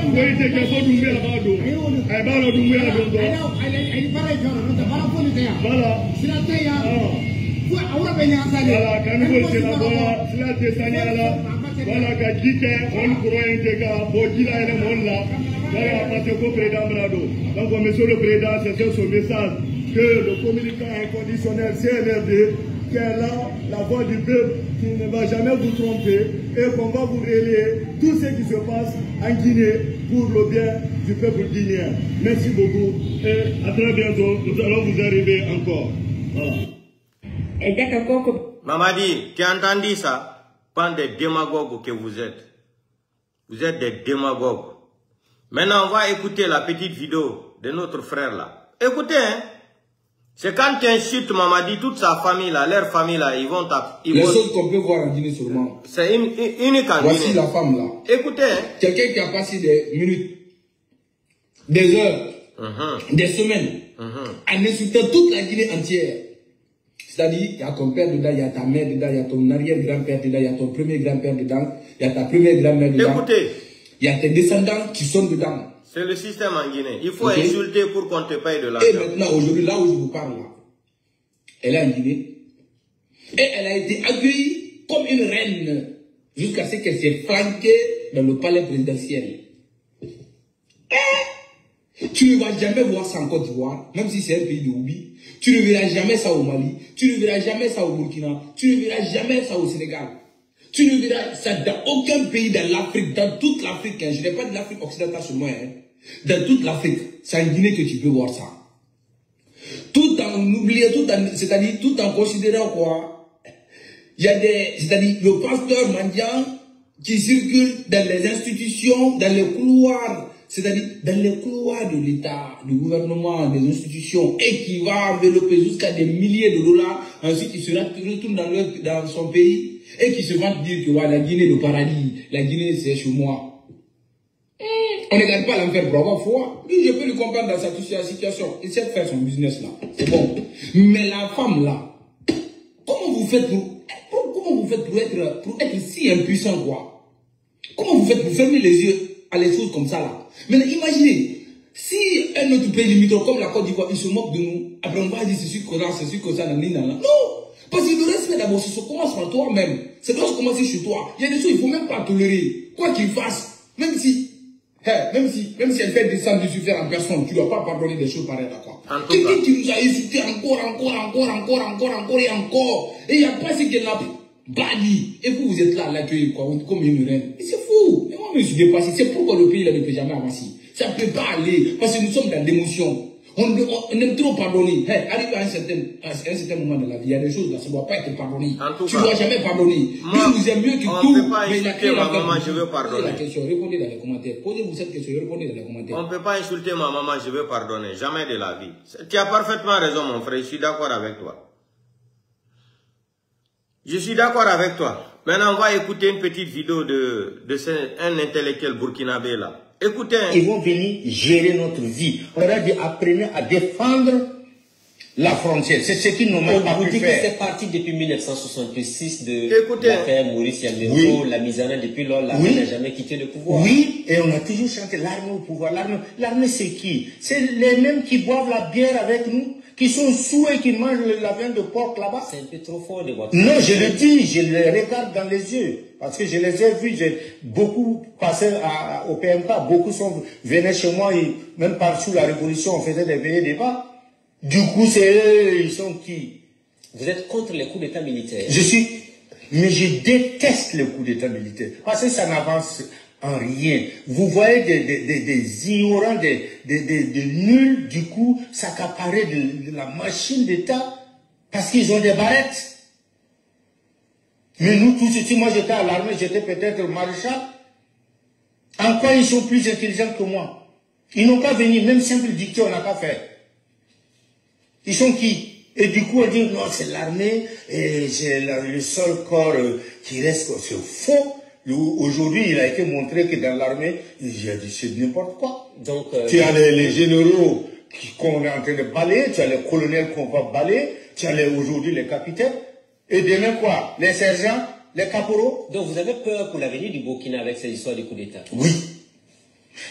Vous voyez que vous avez voilà. Voilà, quand vous êtes là-bas, cela te signale. Voilà, quand on croit que Bokila est le là. Voilà, parce que le président Brado. Donc, monsieur le président, c'est ce message que le communicant inconditionnel CNRD, qui est là, la voix du peuple, qui ne va jamais vous tromper, et qu'on va vous relayer tout ce qui se passe en Guinée pour le bien du peuple guinéen. Merci beaucoup et à très bientôt. Nous allons vous arriver encore. Voilà. Mamadi, tu as entendu ça? Bande de démagogues que vous êtes. Vous êtes des démagogues. Maintenant, on va écouter la petite vidéo de notre frère là. Écoutez, hein. C'est quand tu insultes Mamadi, toute sa famille là, leur famille là, ils vont taper. Les choses qu'on peut voir en Guinée seulement. C'est unique en Guinée. Voici la femme là. Écoutez, hein. Quelqu'un qui a passé des minutes, des heures, des semaines, en insultant toute la Guinée entière. C'est-à-dire, il y a ton père dedans, il y a ta mère dedans, il y a ton arrière-grand-père dedans, il y a ton premier grand-père dedans, il y a ta première grand-mère dedans. Écoutez. Il y a tes descendants qui sont dedans. C'est le système en Guinée. Il faut insulter pour qu'on te paye de l'argent. Et maintenant, aujourd'hui, là où je vous parle, là, elle est en Guinée. Et elle a été accueillie comme une reine jusqu'à ce qu'elle s'est flanquée dans le palais présidentiel. Tu ne vas jamais voir ça en Côte d'Ivoire, même si c'est un pays de Oubi. Tu ne verras jamais ça au Mali. Tu ne verras jamais ça au Burkina. Tu ne verras jamais ça au Sénégal. Tu ne verras ça dans aucun pays de l'Afrique, dans toute l'Afrique. Je n'ai pas de l'Afrique occidentale sur moi. Dans toute l'Afrique, c'est en Guinée que tu peux voir ça. Tout en oubliant, c'est-à-dire tout en considérant quoi? Il y a c'est-à-dire le pasteur mendiant qui circule dans les institutions, dans les couloirs, c'est-à-dire dans les couloirs de l'État, du gouvernement, des institutions, et qui va envelopper jusqu'à des milliers de dollars. Ensuite, il se retourne dans son pays et qui se vante dire que ouais, la Guinée, le paradis, la Guinée, c'est chez moi. On ne garde pas l'enfer pour avoir foi. Lui, je peux le comprendre dans sa situation. Il sait faire son business là. C'est bon. Mais la femme là, comment vous faites pour être si impuissant quoi? Comment vous faites pour fermer les yeux à les choses comme ça là? Maintenant, imaginez, si un autre pays limitrophe comme la Côte d'Ivoire, il se moque de nous, après on va dire ceci que ça, là. Non! Parce que le respect d'abord, ça commence par toi-même. Ça doit se commencer chez toi. Il y a des choses qu'il ne faut même pas tolérer. Quoi qu'il fasse, même si elle fait descendre du suffire en personne, tu ne dois pas pardonner des choses pareilles d'accord. Quelqu'un qui nous a insulté encore, et encore. Et il n'y a pas ce qu'elle n'a pas dit. Et vous êtes là à l'accueillir comme une reine. Et c'est fou. Et moi, je me suis dépassé. C'est pourquoi le pays là, ne peut jamais avancer. Ça ne peut pas aller. Parce que nous sommes dans l'émotion. On aime trop pardonner. Arrivé à un certain moment de la vie, il y a des choses là, ça ne doit pas être pardonné. Tu ne dois jamais pardonner. Moi, Dieu nous aime mieux que tout. Mais il a créé la maman, je veux pardonner. Posez la question, répondez dans les commentaires. Posez-vous cette question, répondez dans les commentaires. On ne peut pas insulter ma maman, je veux pardonner. Jamais de la vie. Tu as parfaitement raison, mon frère. Je suis d'accord avec toi. Je suis d'accord avec toi. Maintenant, on va écouter une petite vidéo un intellectuel burkinabé là. Écoutez. Ils vont venir gérer notre vie. On leur a dit, apprenez à défendre la frontière. C'est ce qu'ils n'ont même pas pu faire. On vous dit que c'est parti depuis 1966 de l'affaire Maurice Yamero, oui. La mise en œuvre depuis lors, l'armée n'a jamais quitté le pouvoir. Oui, et on a toujours chanté l'armée au pouvoir. L'armée c'est qui? C'est les mêmes qui boivent la bière avec nous, qui sont sous et qui mangent la viande de porc là-bas. C'est un peu trop fort de votre... Non, je le dis, je les regarde dans les yeux. Parce que je les ai vus, j'ai beaucoup passé au PMK, beaucoup venaient chez moi, et même par sous la révolution, on faisait des veillées débats. Du coup, c'est eux, ils sont qui? Vous êtes contre les coups d'État militaires? Mais je déteste les coups d'État militaires. Parce que ça n'avance en rien. Vous voyez des ignorants, des nuls, du coup, s'accaparer de la machine d'État parce qu'ils ont des barrettes. Mais nous tous ici, moi j'étais à l'armée, j'étais peut-être maréchal. En quoi ils sont plus intelligents que moi? Ils n'ont pas venu, même simple dictée, on n'a pas fait. Ils sont qui? Et du coup on dit non, c'est l'armée, et c'est le seul corps qui reste, c'est faux. Aujourd'hui, il a été montré que dans l'armée, il a dit c'est n'importe quoi. Donc, tu as les généraux qu'on est en train de balayer, tu as les colonels qu'on va balayer, tu as aujourd'hui les capitaines. Et demain quoi? Les sergents, les caporaux. Donc vous avez peur pour l'avenir du Burkina avec ces histoires de coup d'État? Oui.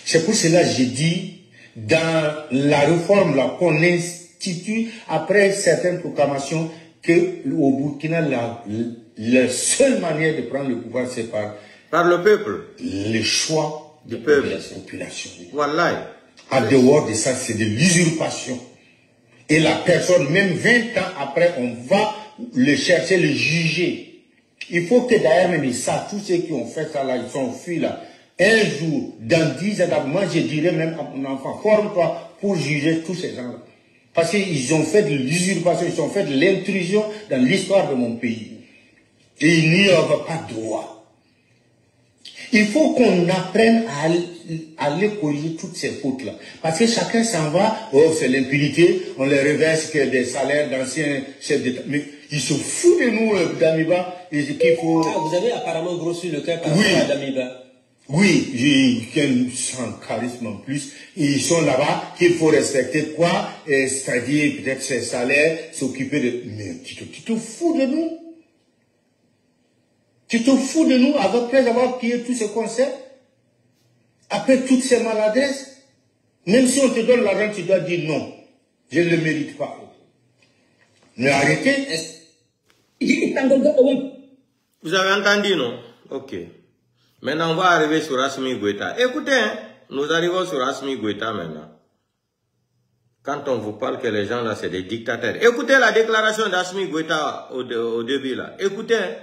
C'est pour cela que j'ai dit, dans la réforme qu'on institue après certaines proclamations, qu'au Burkina, la seule manière de prendre le pouvoir, c'est par le peuple. Le choix du peuple. De la population. Voilà. En dehors de ça, c'est de l'usurpation. Et la personne, même 20 ans après, on va le chercher, le juger. Il faut que d'ailleurs même ils savent, tous ceux qui ont fait ça là, ils sont fuis là. Un jour, dans 10 ans, moi je dirais même à mon enfant, forme-toi pour juger tous ces gens-là. Parce qu'ils ont fait de l'usurpation, ils ont fait de l'intrusion dans l'histoire de mon pays. Et il n'y aura pas droit. Il faut qu'on apprenne à aller corriger toutes ces fautes-là. Parce que chacun s'en va, oh c'est l'impunité, on les reverse que des salaires d'anciens chefs d'État. Mais ils se foutent de nous, Damiba, et qu'il faut... Ah, vous avez apparemment grossi le cœur par rapport à Damiba. Oui, j'ai sans charisme en plus. Ils sont là-bas, qu'il faut respecter quoi, c'est-à-dire peut-être ses salaires, s'occuper de... Mais tu te fous de nous. Tu te fous de nous après avoir pillé tous ces concepts, après toutes ces maladresses. Même si on te donne l'argent, tu dois dire non, je ne le mérite pas. Mais arrêtez. Vous avez entendu, non? Ok. Maintenant, on va arriver sur Assimi Goïta. Écoutez, hein, nous arrivons sur Assimi Goïta maintenant. Quand on vous parle que les gens là, c'est des dictateurs. Écoutez la déclaration d'Assimi Goïta au début là. Écoutez, hein,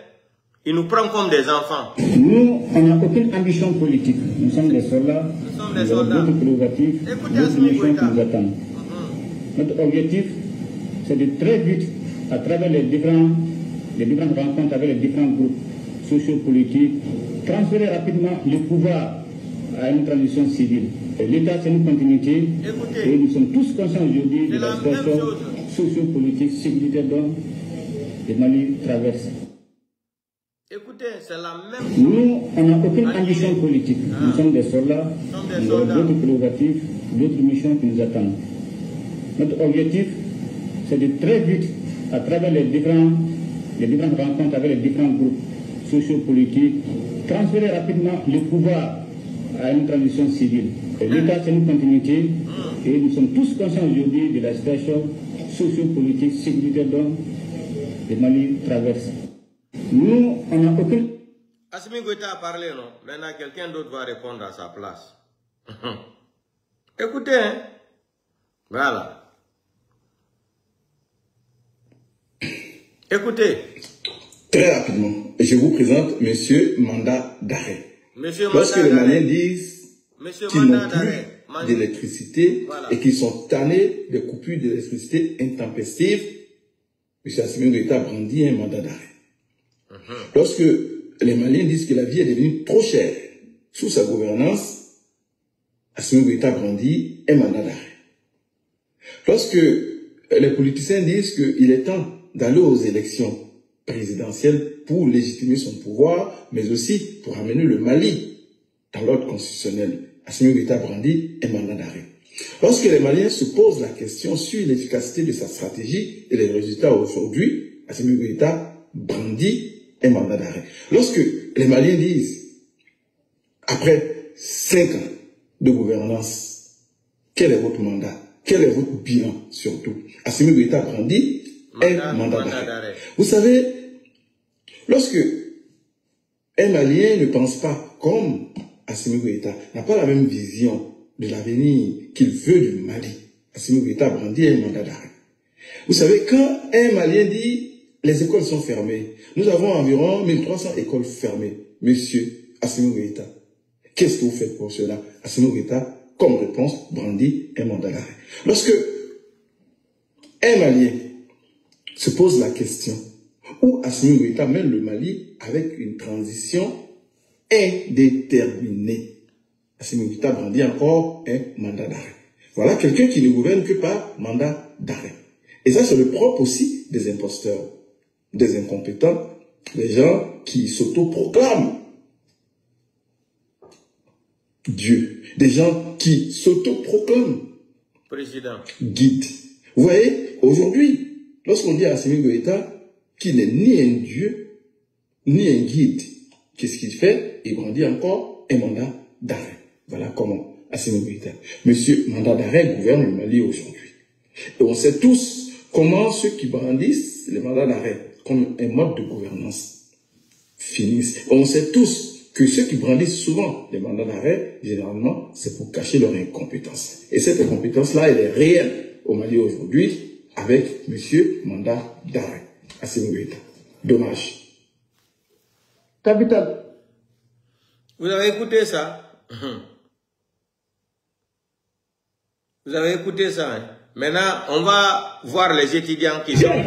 il nous prend comme des enfants. Nous, on n'a aucune ambition politique. Nous sommes des soldats. Nous sommes des soldats. D'autres prérogatives, d'autres missions qui nous attendent. Notre objectif, c'est de très vite, à travers les différentes rencontres avec les différents groupes sociopolitiques, transférer rapidement le pouvoir à une transition civile. L'État, c'est une continuité. Écoutez, et nous sommes tous conscients aujourd'hui de la situation sociopolitique, sécuritaire dont le Mali traverse. Écoutez, c'est la même chose. Nous, on n'a aucune ambition politique. Nous sommes des soldats. Nous avons d'autres prérogatives, d'autres missions qui nous attendent. Notre objectif, c'est de très vite, à travers les différentes rencontres avec les différents groupes sociopolitiques, transférer rapidement le pouvoir à une transition civile. L'État, c'est une continuité et nous sommes tous conscients aujourd'hui de la situation sociopolitique, sécuritaire dont le Mali traverse. Nous, on n'a aucune... Assimi Goïta a parlé, non? Maintenant, quelqu'un d'autre va répondre à sa place. Écoutez, hein? Voilà. Écoutez. Très rapidement, je vous présente M. Mandat d'arrêt. Lorsque les Maliens disent qu'ils n'ont plus d'électricité et qu'ils sont tannés des coupures d'électricité intempestives, M. Assimi Goïta brandit un mandat d'arrêt. Lorsque les Maliens disent que la vie est devenue trop chère sous sa gouvernance, Assimi Goïta brandit un mandat d'arrêt. Lorsque les politiciens disent qu'il est temps d'aller aux élections présidentielles pour légitimer son pouvoir, mais aussi pour amener le Mali dans l'ordre constitutionnel, Assimi Goïta brandit un mandat d'arrêt. Lorsque les Maliens se posent la question sur l'efficacité de sa stratégie et les résultats aujourd'hui, Assimi Goïta brandit un mandat d'arrêt. Lorsque les Maliens disent, après 5 ans de gouvernance, quel est votre mandat? Quel est votre bilan surtout? Assimi Goïta brandit un mandat d'arrêt. Vous savez, lorsque un Malien ne pense pas comme Assimi Goïta, n'a pas la même vision de l'avenir qu'il veut du Mali, Assimi Goïta brandit un mandat d'arrêt. Vous savez, quand un Malien dit les écoles sont fermées, nous avons environ 1300 écoles fermées, monsieur Assimi Goïta, qu'est-ce que vous faites pour cela? Assimi Goïta, comme réponse, brandit un mandat d'arrêt. Lorsque un Malien se pose la question où Assimi Goïta mène le Mali avec une transition indéterminée, Assimi Goïta brandit encore un mandat d'arrêt. Voilà quelqu'un qui ne gouverne que par mandat d'arrêt. Et ça, c'est le propre aussi des imposteurs, des incompétents, des gens qui s'autoproclament Dieu, des gens qui s'autoproclament guide. Vous voyez, aujourd'hui, lorsqu'on dit à Assimi Goïta qu'il n'est ni un Dieu, ni un guide, qu'est-ce qu'il fait? Il brandit encore un mandat d'arrêt. Voilà comment Assimi Goïta, monsieur mandat d'arrêt, gouverne le Mali aujourd'hui. Et on sait tous comment ceux qui brandissent les mandats d'arrêt comme un mode de gouvernance finissent. Et on sait tous que ceux qui brandissent souvent les mandats d'arrêt, généralement, c'est pour cacher leur incompétence. Et cette incompétence-là, elle est réelle au Mali aujourd'hui, avec monsieur mandat d'arrêt, Assimi Goïta. Dommage. Capital. Vous avez écouté ça? Vous avez écouté ça, hein? Maintenant, on va voir les étudiants qui sont en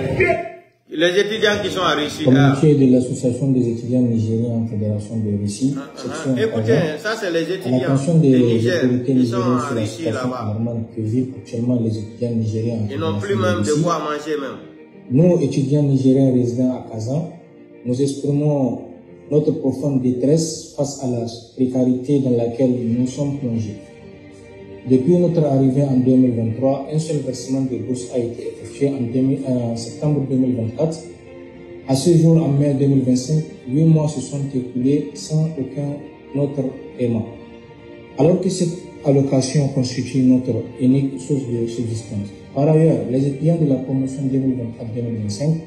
Russie. Comité de l'association des étudiants nigériens en fédération de Russie. Écoutez, ça c'est les étudiants. L'attention des autorités nigériennes sur la situation alarmante que vivent actuellement les étudiants nigériens. Ils n'ont plus même de quoi manger même. Nous, étudiants nigériens résidant à Kazan, nous exprimons notre profonde détresse face à la précarité dans laquelle nous sommes plongés. Depuis notre arrivée en 2023, un seul versement de bourse a été effectué en septembre 2024. À ce jour, en mai 2025, 8 mois se sont écoulés sans aucun autre paiement. Alors que cette allocation constitue notre unique source de subsistance. Par ailleurs, les étudiants de la promotion 2024-2025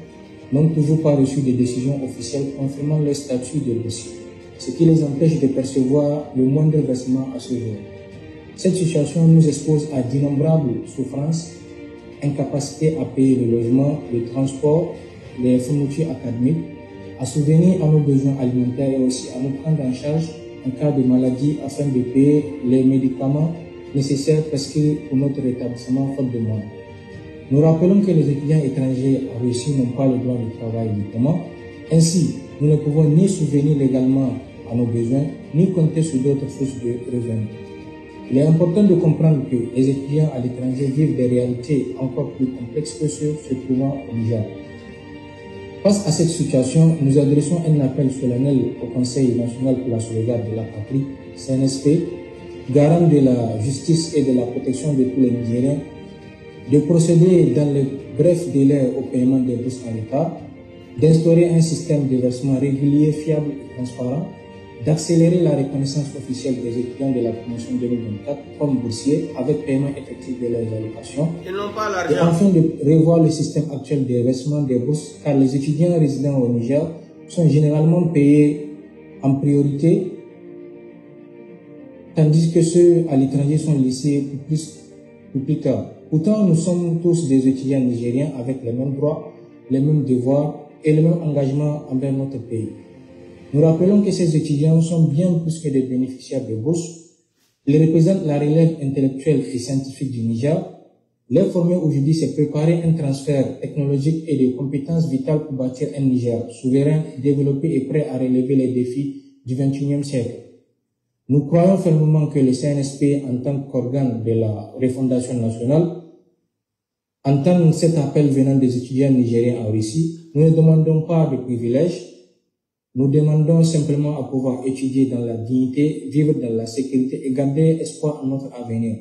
n'ont toujours pas reçu de décision officielle confirmant leur statut de boursier, ce qui les empêche de percevoir le moindre versement à ce jour. Cette situation nous expose à d'innombrables souffrances, incapacité à payer le logement, le transport, les fournitures académiques, à subvenir à nos besoins alimentaires et aussi à nous prendre en charge en cas de maladie afin de payer les médicaments nécessaires prescrits pour notre rétablissement faute de moyens. Nous rappelons que les étudiants étrangers en Russie n'ont pas le droit de travail uniquement. Ainsi, nous ne pouvons ni subvenir légalement à nos besoins, ni compter sur d'autres sources de revenus. Il est important de comprendre que les étudiants à l'étranger vivent des réalités encore plus complexes que ceux se trouvant au Niger. Face à cette situation, nous adressons un appel solennel au Conseil national pour la sauvegarde de la patrie, CNSP, garant de la justice et de la protection de tous les Nigériens, de procéder dans les brefs délais au paiement des bourses en l'état, d'instaurer un système de versement régulier, fiable et transparent, d'accélérer la reconnaissance officielle des étudiants de la promotion 2024 comme boursiers avec paiement effectif de leurs allocations, et enfin de revoir le système actuel de versement des bourses car les étudiants résidant au Niger sont généralement payés en priorité tandis que ceux à l'étranger sont laissés pour plus tard. Pourtant, nous sommes tous des étudiants nigériens avec les mêmes droits, les mêmes devoirs et le même engagement envers notre pays. Nous rappelons que ces étudiants sont bien plus que des bénéficiaires de bourses. Ils représentent la relève intellectuelle et scientifique du Niger. Les former aujourd'hui, c'est préparer un transfert technologique et de compétences vitales pour bâtir un Niger souverain, développé et prêt à relever les défis du XXIe siècle. Nous croyons fermement que le CNSP, en tant qu'organe de la refondation nationale, entend cet appel venant des étudiants nigériens en Russie. Nous ne demandons pas de privilèges. Nous demandons simplement à pouvoir étudier dans la dignité, vivre dans la sécurité et garder espoir en notre avenir.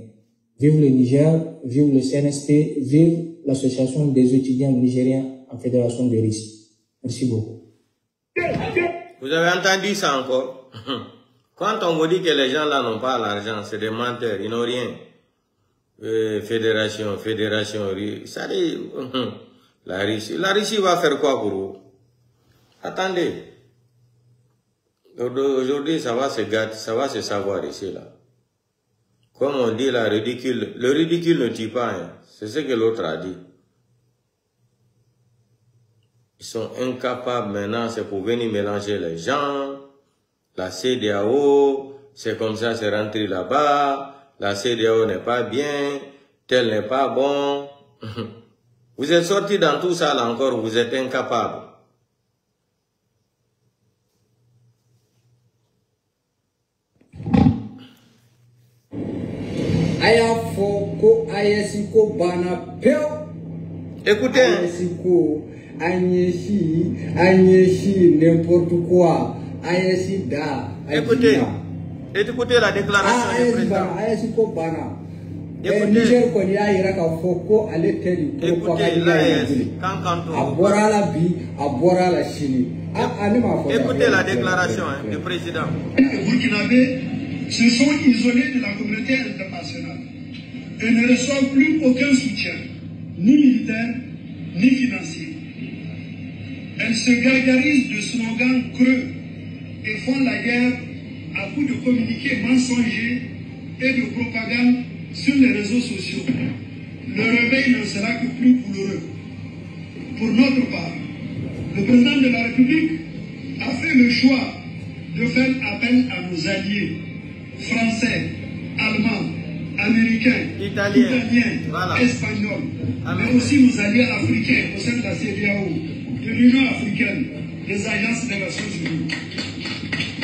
Vive le Niger, vive le CNSP, vive l'association des étudiants nigériens en Fédération de Russie. Merci beaucoup. Vous avez entendu ça encore? Quand on vous dit que les gens là n'ont pas l'argent, c'est des menteurs, ils n'ont rien. Fédération, ça dit, la Russie va faire quoi pour vous? Attendez. Aujourd'hui, ça va se gâter, ça va se savoir ici, là. Comme on dit, le ridicule ne tue pas, hein. C'est ce que l'autre a dit. Ils sont incapables maintenant, c'est pour venir mélanger les gens. La CEDEAO, c'est comme ça, c'est rentré là-bas. La CEDEAO n'est pas bien, tel n'est pas bon. Vous êtes sortis dans tout ça, là encore, vous êtes incapables. Écoutez. N'importe quoi. Écoutez la déclaration du président. Écoutez la déclaration du président. Les Burkinabés se sont isolés de la communauté internationale et ne reçoivent plus aucun soutien, ni militaire, ni financier. Elles se gargarisent de slogans creux et font la guerre à coups de communiqués mensongers et de propagande sur les réseaux sociaux. Le réveil ne sera que plus douloureux. Pour notre part, le président de la République a fait le choix de faire appel à nos alliés français, allemands, américains, italiens, voilà, espagnols, mais aussi nos alliés africains au sein de la CEDEAO, de l'Union africaine, des agences des Nations Unies.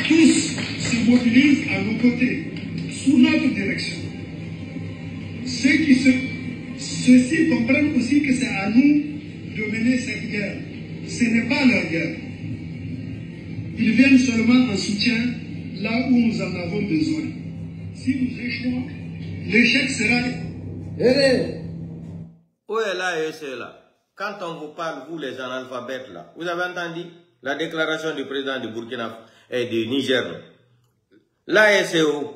Tous se mobilisent à nos côtés, sous notre direction. Ceux-ci comprennent aussi que c'est à nous de mener cette guerre. Ce n'est pas leur guerre. Ils viennent seulement en soutien là où nous en avons besoin. Si nous échouons, l'échec sera... Où est là? Quand on vous parle, vous les analphabètes là, vous avez entendu la déclaration du président du Burkina et du Niger. L'ASO,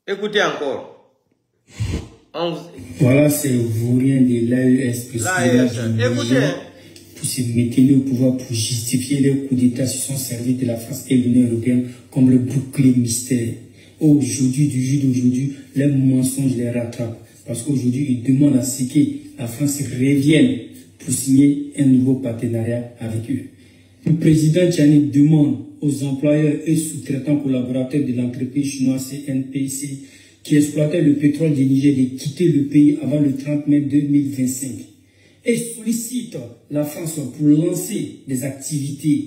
écoutez encore. Voilà, c'est vaurien de l'AES. Écoutez. pour se maintenir au pouvoir, pour justifier leur coup d'État, se sont servis de la France et de l'Union européenne comme le bouclier mystère. Aujourd'hui, du jour d'aujourd'hui, les mensonges les rattrapent. Parce qu'aujourd'hui, ils demandent à ce que la France revienne pour signer un nouveau partenariat avec eux. Le président Tchani demande aux employeurs et sous-traitants collaborateurs de l'entreprise chinoise CNPC qui exploitait le pétrole du Niger de quitter le pays avant le 30 mai 2025 et sollicite la France pour lancer des activités,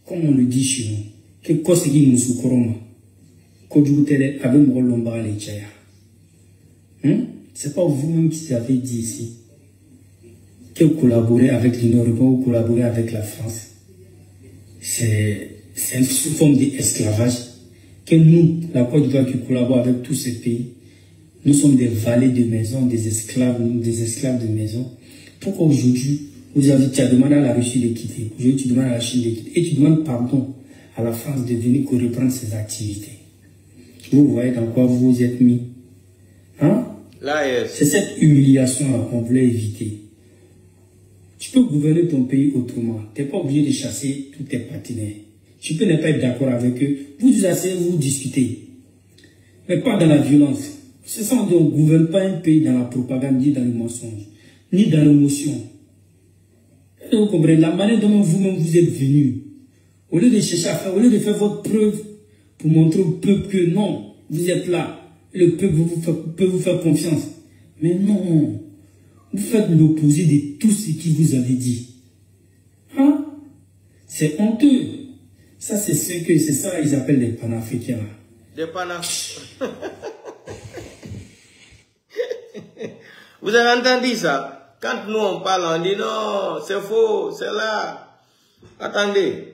comme on le dit chez nous, que Kosegi Moussoukoroma, Kodjoutele avec Mrolomba les Tchaya. C'est pas vous-même qui avez dit ici que collaborer avec l'Union européenne ou collaborer avec la France, c'est une forme d'esclavage. Que nous, la Côte d'Ivoire qui collabore avec tous ces pays, nous sommes des valets de maison, des esclaves de maison. Pourquoi aujourd'hui, tu as demandé à la Russie de quitter, aujourd'hui tu demandes à la Chine de quitter, et tu demandes pardon à la France de venir reprendre ses activités. Vous voyez dans quoi vous vous êtes mis. Hein? C'est cette humiliation-là qu'on voulait éviter. Tu peux gouverner ton pays autrement. Tu n'es pas obligé de chasser tous tes partenaires. Tu peux ne pas être d'accord avec eux. Vous asseyez, vous discutez. Mais pas dans la violence. C'est ça, on ne gouverne pas un pays dans la propagande, ni dans le mensonge, ni dans l'émotion. Vous comprenez la manière dont vous-même vous êtes venu. Au lieu de chercher à faire, au lieu de faire votre preuve pour montrer au peuple que non, vous êtes là. Le peuple peut vous faire confiance. Mais non. Vous faites l'opposé de tout ce qui vous avait dit. Hein? C'est honteux. Ça, c'est ça qu'ils appellent les panafricains. Des panafricains. Vous avez entendu ça? Quand nous on parle, on dit non, c'est faux, c'est là. Attendez.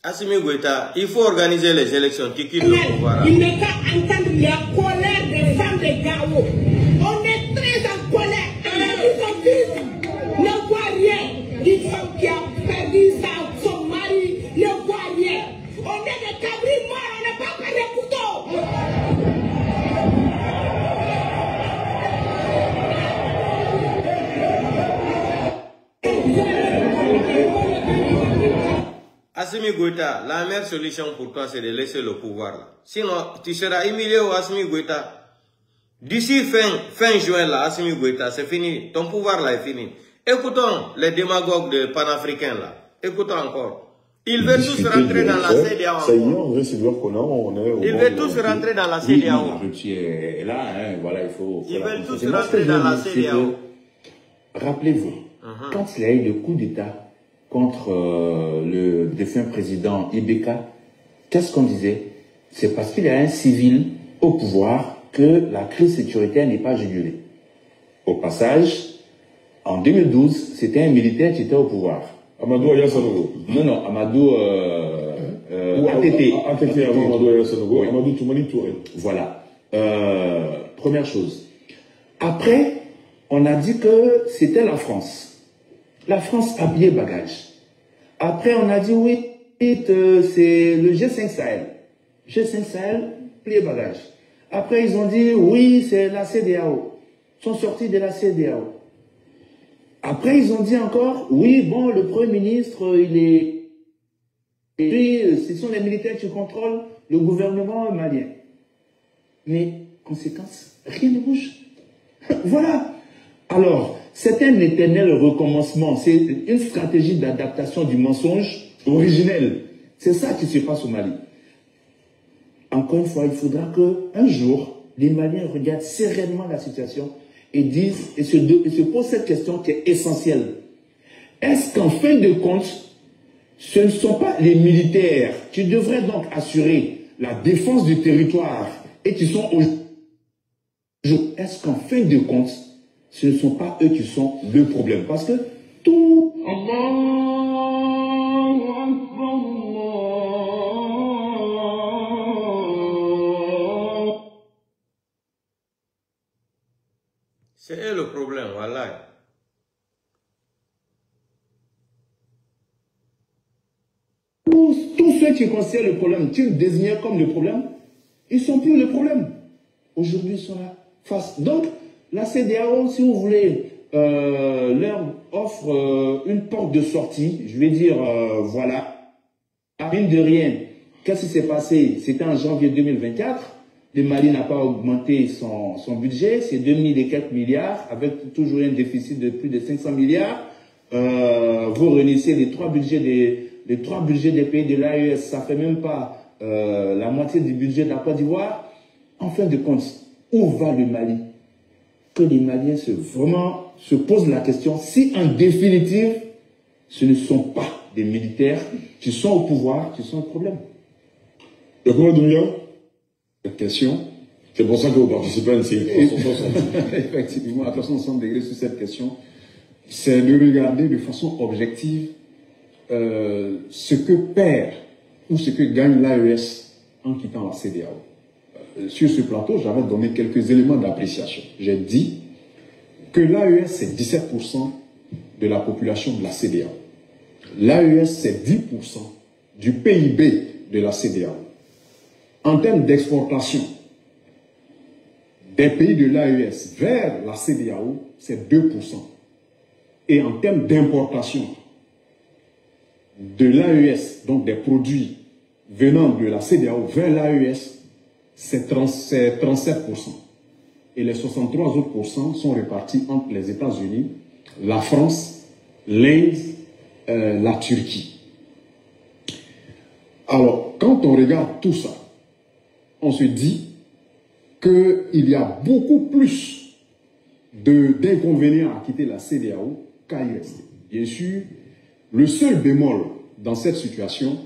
Assimi Goïta, il faut organiser les élections qui quittent le pouvoir. Il n'est qu'à entendre la colère des femmes de Gao. On est très en colère. Ils ne voient rien. Une femme qui a perdu son mari ne voit rien. On est des cabris morts, on n'est pas près des couteaux. Assimi Goïta, la meilleure solution pour toi, c'est de laisser le pouvoir là. Sinon, tu seras humilié au Assimi Goïta. D'ici fin juin là, Assimi Goïta, c'est fini. Ton pouvoir là est fini. Écoutons les démagogues de panafricains là. Écoutons encore. Ils veulent tous rentrer dans la CEDEAO. Ils veulent tous rentrer dans la CEDEAO. Ils veulent tous rentrer dans la CEDEAO. Rappelez-vous, quand il y a eu le coup d'État contre le défunt président Ibeka, qu'est-ce qu'on disait? C'est parce qu'il y a un civil au pouvoir que la crise sécuritaire n'est pas jugulée. Au passage, en 2012, c'était un militaire qui était au pouvoir. Amadou Ayassanogo. Non, Amadou ATT. Amadou Toumani Touré. Voilà. Première chose. Après, on a dit que c'était la France. La France a plié bagage. Après, on a dit oui, c'est le G5 Sahel. G5 Sahel, plié bagage. Après, ils ont dit oui, c'est la CEDEAO. Ils sont sortis de la CEDEAO. Après, ils ont dit encore oui, bon, le Premier ministre, il est. Et puis, ce sont les militaires qui contrôlent le gouvernement malien. Mais, conséquence, rien ne bouge. Voilà. Alors, c'est un éternel recommencement. C'est une stratégie d'adaptation du mensonge originel. C'est ça qui se passe au Mali. Encore une fois, il faudra qu'un jour, les Maliens regardent sereinement la situation et disent, et se posent cette question qui est essentielle. Est-ce qu'en fin de compte, ce ne sont pas les militaires qui devraient donc assurer la défense du territoire et qui sont aujourd'hui. Est-ce qu'en fin de compte, ce ne sont pas eux qui sont le problème? Parce que tout... C'est eux le problème, voilà. Tous ceux qui considèrent le problème, qui le désignent comme le problème, ils ne sont plus le problème. Aujourd'hui, ils sont là face. Donc, La CEDEAO, si vous voulez, leur offre une porte de sortie. Je vais dire, voilà, mine de rien, qu'est-ce qui s'est passé? C'était en janvier 2024. Le Mali n'a pas augmenté son budget, c'est 2000 et quelques milliards, avec toujours un déficit de plus de 500 milliards. Vous réunissez les trois budgets des pays de l'AES, ça ne fait même pas la moitié du budget de la Côte d'Ivoire. En fin de compte, où va le Mali? Que les Maliens se posent la question si en définitive, ce ne sont pas des militaires qui sont au pouvoir, qui sont le problème. Cette question, c'est pour ça que vous participez à une série 360. Effectivement, à 360 degrés sur cette question, c'est de regarder de façon objective ce que perd ou ce que gagne l'AES en quittant la CEDEAO. Sur ce plateau, j'avais donné quelques éléments d'appréciation. J'ai dit que l'AES, c'est 17% de la population de la CEDEAO. L'AES, c'est 10% du PIB de la CEDEAO. En termes d'exportation des pays de l'AES vers la CEDEAO, c'est 2%. Et en termes d'importation de l'AES, donc des produits venant de la CEDEAO vers l'AES, c'est 37%. Et les 63 autres pourcents sont répartis entre les États-Unis, la France, l'Inde, la Turquie. Alors, quand on regarde tout ça, on se dit qu'il y a beaucoup plus d'inconvénients à quitter la CEDEAO qu'à y rester. Bien sûr, le seul bémol dans cette situation,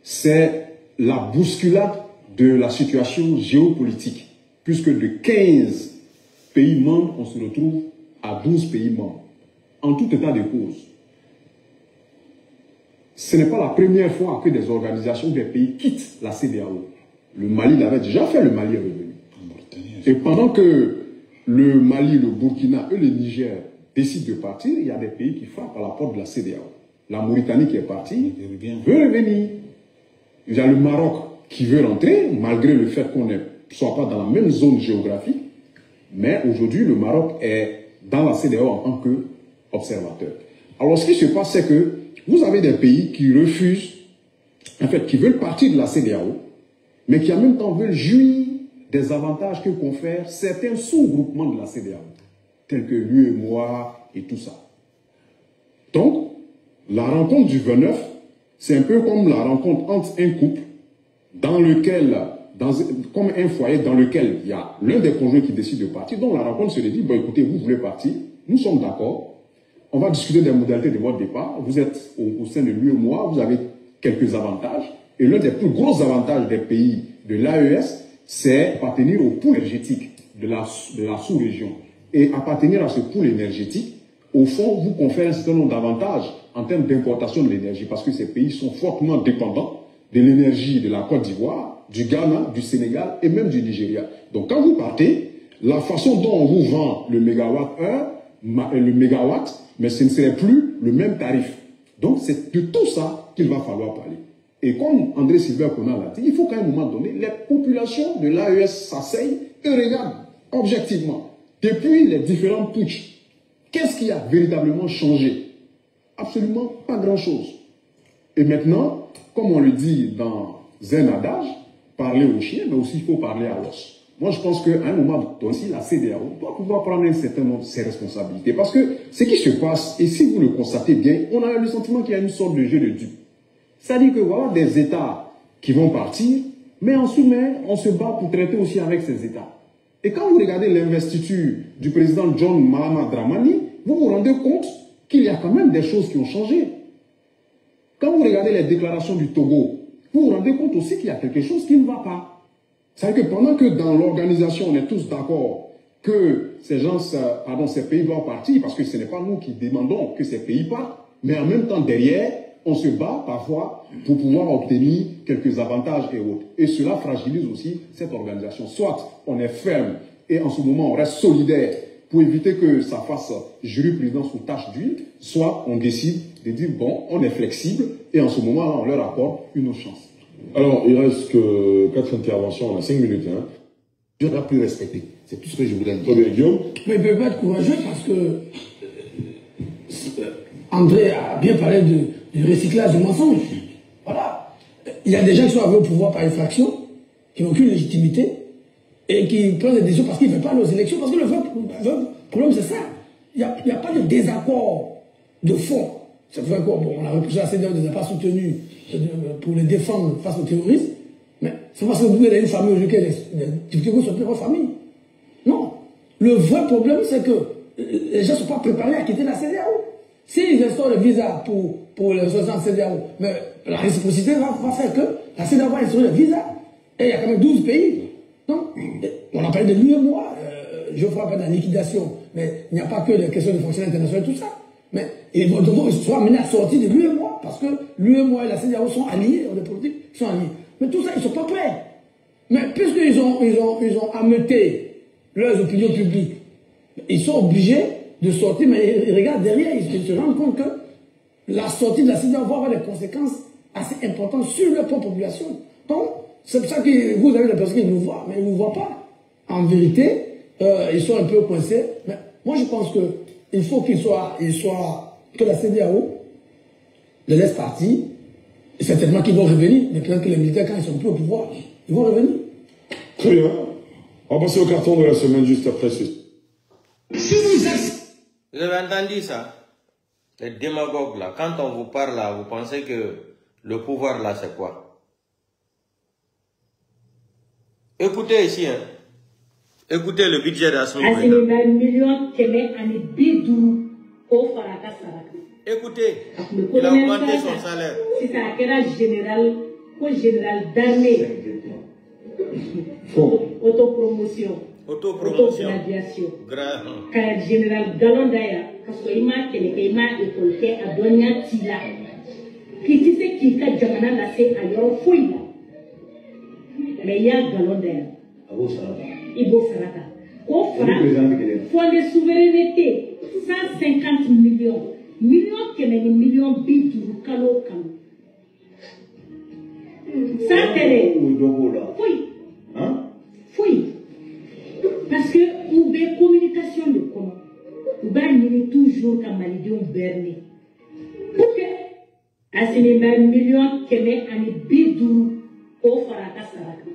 c'est la bousculade de la situation géopolitique, puisque de 15 pays membres, on se retrouve à 12 pays membres. En tout état de cause, ce n'est pas la première fois que des organisations des pays quittent la CEDEAO. Le Mali l'avait déjà fait, le Mali est revenu. Et pendant que le Mali, le Burkina et le Niger décident de partir, il y a des pays qui frappent à la porte de la CEDEAO. La Mauritanie qui est partie veut revenir. Il y a le Maroc qui veut rentrer, malgré le fait qu'on ne soit pas dans la même zone géographique. Mais aujourd'hui, le Maroc est dans la CEDEAO en tant qu'observateur. Alors, ce qui se passe, c'est que vous avez des pays qui refusent, en fait, qui veulent partir de la CEDEAO, mais qui en même temps veulent jouir des avantages que confèrent certains sous-groupements de la CEDEAO, tels que l'UEMOA et tout ça. Donc, la rencontre du 29, c'est un peu comme la rencontre entre un couple dans lequel, comme un foyer dans lequel il y a l'un des conjoints qui décide de partir. Donc la rencontre se dit, bon écoutez, vous voulez partir, nous sommes d'accord, on va discuter des modalités de votre départ, vous êtes au sein de l'UEMOA, vous avez quelques avantages, et l'un des plus gros avantages des pays de l'AES, c'est appartenir au pool énergétique de la sous-région. Et appartenir à ce pool énergétique, au fond, vous confère un certain nombre d'avantages en termes d'importation de l'énergie, parce que ces pays sont fortement dépendants de l'énergie de la Côte d'Ivoire, du Ghana, du Sénégal et même du Nigeria. Donc quand vous partez, la façon dont on vous vend le mégawatt-heure, le mégawatt, mais ce ne serait plus le même tarif. Donc c'est de tout ça qu'il va falloir parler. Et comme André Sylvain Conan l'a dit, il faut qu'à un moment donné, les populations de l'AES s'asseyent et regardent objectivement, depuis les différents putschs, qu'est-ce qui a véritablement changé? Absolument pas grand-chose. Et maintenant, comme on le dit dans un adage, parler au chien, mais aussi il faut parler à l'os. Moi, je pense qu'à un moment donné, la CEDEAO doit pouvoir prendre un certain nombre de ses responsabilités. Parce que ce qui se passe, et si vous le constatez bien, on a le sentiment qu'il y a une sorte de jeu de dupes. C'est-à-dire que voilà des États qui vont partir, mais en sous-main, on se bat pour traiter aussi avec ces États. Et quand vous regardez l'investiture du président John Mahama Dramani, vous vous rendez compte qu'il y a quand même des choses qui ont changé. Quand vous regardez les déclarations du Togo, vous vous rendez compte aussi qu'il y a quelque chose qui ne va pas. C'est-à-dire que pendant que dans l'organisation, on est tous d'accord que ces pays doivent partir, parce que ce n'est pas nous qui demandons que ces pays partent, mais en même temps, derrière, on se bat parfois pour pouvoir obtenir quelques avantages et autres. Et cela fragilise aussi cette organisation. Soit on est ferme et en ce moment, on reste solidaire pour éviter que ça fasse jurisprudence ou tâche d'huile, soit on décide de dire, bon, on est flexible et en ce moment-là, on leur apporte une autre chance. Alors, il reste que 4 interventions, on a 5 minutes. Hein. doit plus respecter. C'est tout ce que je voulais dire. Mais il ne peut pas être courageux parce que André a bien parlé du recyclage du mensonge. Voilà. Il y a des gens qui sont arrivés au pouvoir par infraction, qui n'ont aucune légitimité, et qui prennent des décisions parce qu'ils ne veulent pas aux élections. Parce que le vrai problème, c'est ça. Il n'y a pas de désaccord de fond. C'est vrai qu'on a repoussé la CEDEAO, on ne les a pas soutenus pour les défendre face aux terroristes. Mais c'est parce que vous avez une famille aujourd'hui qui a des difficultés sur leur famille. Non. Le vrai problème, c'est que les gens ne sont pas préparés à quitter la CEDEAO. S'ils instaurent le visa pour les ressortissants de CEDEAO, mais la réciprocité va faire que la CEDEAO va instaurer le visa. Et il y a quand même 12 pays. Donc, on a parlé de l'UEMOA, je vois pas de la liquidation, mais il n'y a pas que les questions de fonctionnaires internationaux, tout ça. Mais ils seront amenés à sortir de l'UEMOA, parce que l'UEMOA et la CEDEAO sont alliés, les politiques sont alliés. Mais tout ça, ils ne sont pas prêts. Mais puisqu'ils ont ameuté leurs opinions publiques, ils sont obligés de sortir, mais ils regardent derrière, ils se rendent compte que la sortie de la CEDEAO va avoir des conséquences assez importantes sur leur propre population. Donc, c'est pour ça que vous avez des personnes qui nous voient, mais ils ne nous voient pas. En vérité, ils sont un peu coincés. Mais moi, je pense qu'il faut que la CEDEAO les laisse partir. Et certainement qu'ils vont revenir. Mais peut-être que les militaires, quand ils sont plus au pouvoir, ils vont revenir. Très bien. On va passer au carton de la semaine juste après ceci. Vous avez entendu ça? Les démagogues là, quand on vous parle là, vous pensez que le pouvoir là c'est quoi? Écoutez ici, hein. Écoutez le budget d'Asmi. Écoutez, il a augmenté son salaire. Si ça a général d'armée, autopromotion, autogradation, général Galondaya, parce que il m'a école à Donia Tila, qui disait qu'il a jamana lassé à Yoro Fouilla. Mais il y a Galondaya. Ibo Sarata. Au franc, fonds de souveraineté, 150 millions. Millions qui mènent millions bidou kalo kam. Ça télé. Oui. Hein? Oui. Parce que ou des communications de comment. Ou bien il est toujours comme Malidion Berné. Pour que à ce millions qui mènent un bidou au Farata Sarata.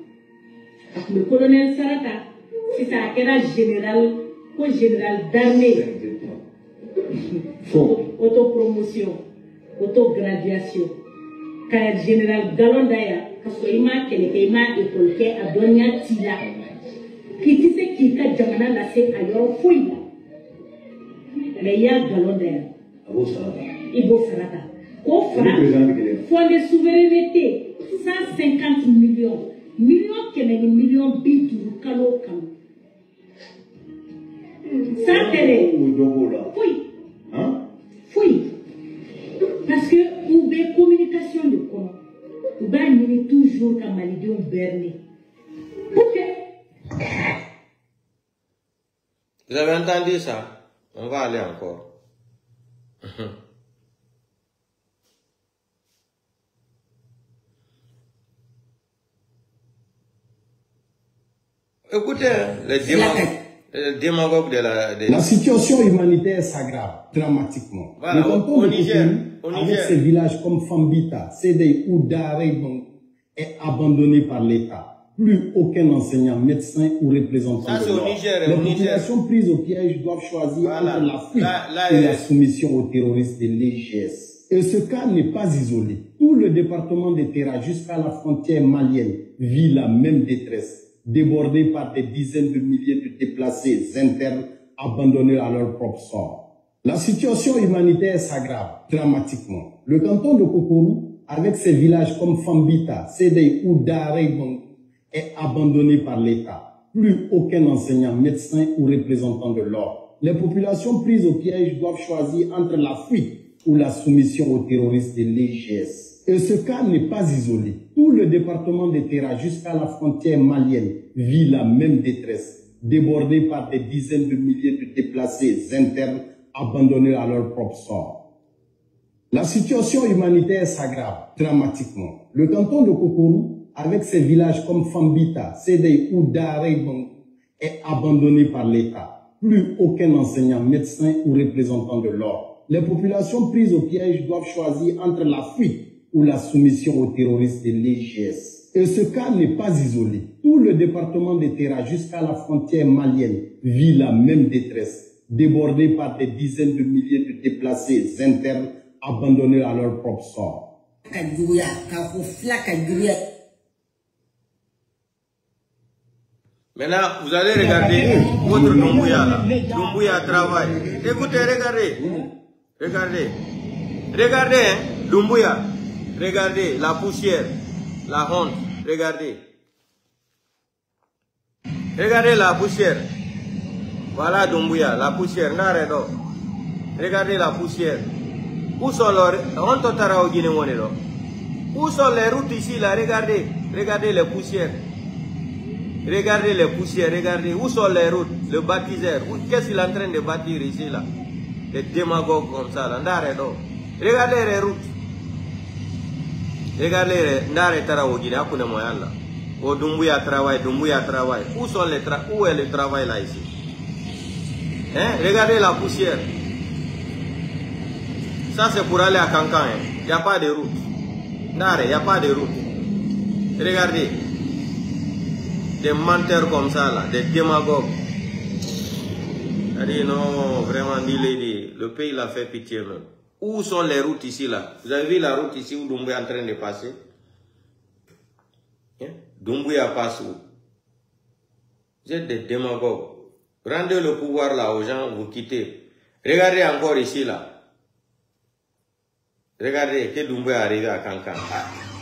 Le colonel Sarata, si ça a été général d'armée. Autopromotion, autogradation. Quand général Galondaya, parce qu'il m'a école à Donia Tila, qui disait qu'il a jamana lassé à Yoro Fouilla. Mais il y a Galondaya. Ibo Sarata. Au franc, fonds de souveraineté, 150 millions. Millions qui mènent millions bidou kalo kam. Ça télé. Oui. Hein? Oui. Parce que ou des communications de comment. Ou bien il est toujours comme Malidion Berné. Ok. Vous avez entendu ça? On va aller encore. Écoutez, les démagogues de La situation humanitaire s'aggrave dramatiquement. Voilà, le canton de Niger, avec ses villages comme Fambita, Sédé ou Daré est abandonné par l'État. Plus aucun enseignant, médecin ou représentant de l'ordre. Les populations prises au piège doivent choisir entre la fuite et la soumission aux terroristes de l'EGS. Et ce cas n'est pas isolé. Tout le département de Terra jusqu'à la frontière malienne vit la même détresse, débordés par des dizaines de milliers de déplacés internes abandonnés à leur propre sort. La situation humanitaire s'aggrave dramatiquement. Le canton de Kokourou, avec ses villages comme Fambita, Sédé ou Daré, est abandonné par l'État. Plus aucun enseignant, médecin ou représentant de l'ordre. Les populations prises au piège doivent choisir entre la fuite ou la soumission aux terroristes de l'EGS. Et ce cas n'est pas isolé. Tout le département de Terra jusqu'à la frontière malienne vit la même détresse, débordé par des dizaines de milliers de déplacés internes abandonnés à leur propre sort. La situation humanitaire s'aggrave dramatiquement. Le canton de Kokourou, avec ses villages comme Fambita, Sédé ou Daré, est abandonné par l'État. Plus aucun enseignant, médecin ou représentant de l'ordre. Les populations prises au piège doivent choisir entre la fuite ou la soumission aux terroristes de l'EGS. Et ce cas n'est pas isolé. Tout le département de Terra jusqu'à la frontière malienne vit la même détresse, débordé par des dizaines de milliers de déplacés internes abandonnés à leur propre sort. Maintenant, vous allez regarder votre Doumbouya là. Doumbouya travaille. Écoutez, regardez. Regardez. Regardez, hein, Doumbouya. Regardez la poussière, la honte. Regardez. Regardez la poussière. Voilà Doumbouya, la poussière. Regardez la poussière. Où sont les Où sont les routes ici là? Regardez. Regardez les poussières. Regardez les poussières, regardez. Où sont les routes? Le bâtisseur. Qu'est-ce qu'il est en train de bâtir ici là? Des démagogues comme ça là. Regardez les routes. Regardez Ndare Taraogine, Akune Moyan là. Au Doumbouya travaille, Doumbouya travaille. Où est le travail là ici? Hein? Regardez la poussière. Ça c'est pour aller à Kankan. Il n'y a pas de route. Ndare, il n'y a pas de route. Regardez. Des menteurs comme ça là, des démagogues. C'est-à-dire non, vraiment, le pays l'a fait pitié même. Où sont les routes ici là? Vous avez vu la route ici où Doumbouya est en train de passer? Hein? Doumbouya passe où? Vous êtes des démagogues. Rendez le pouvoir là aux gens, vous quittez. Regardez encore ici là. Regardez que Doumbouya est arrivé à Kankan.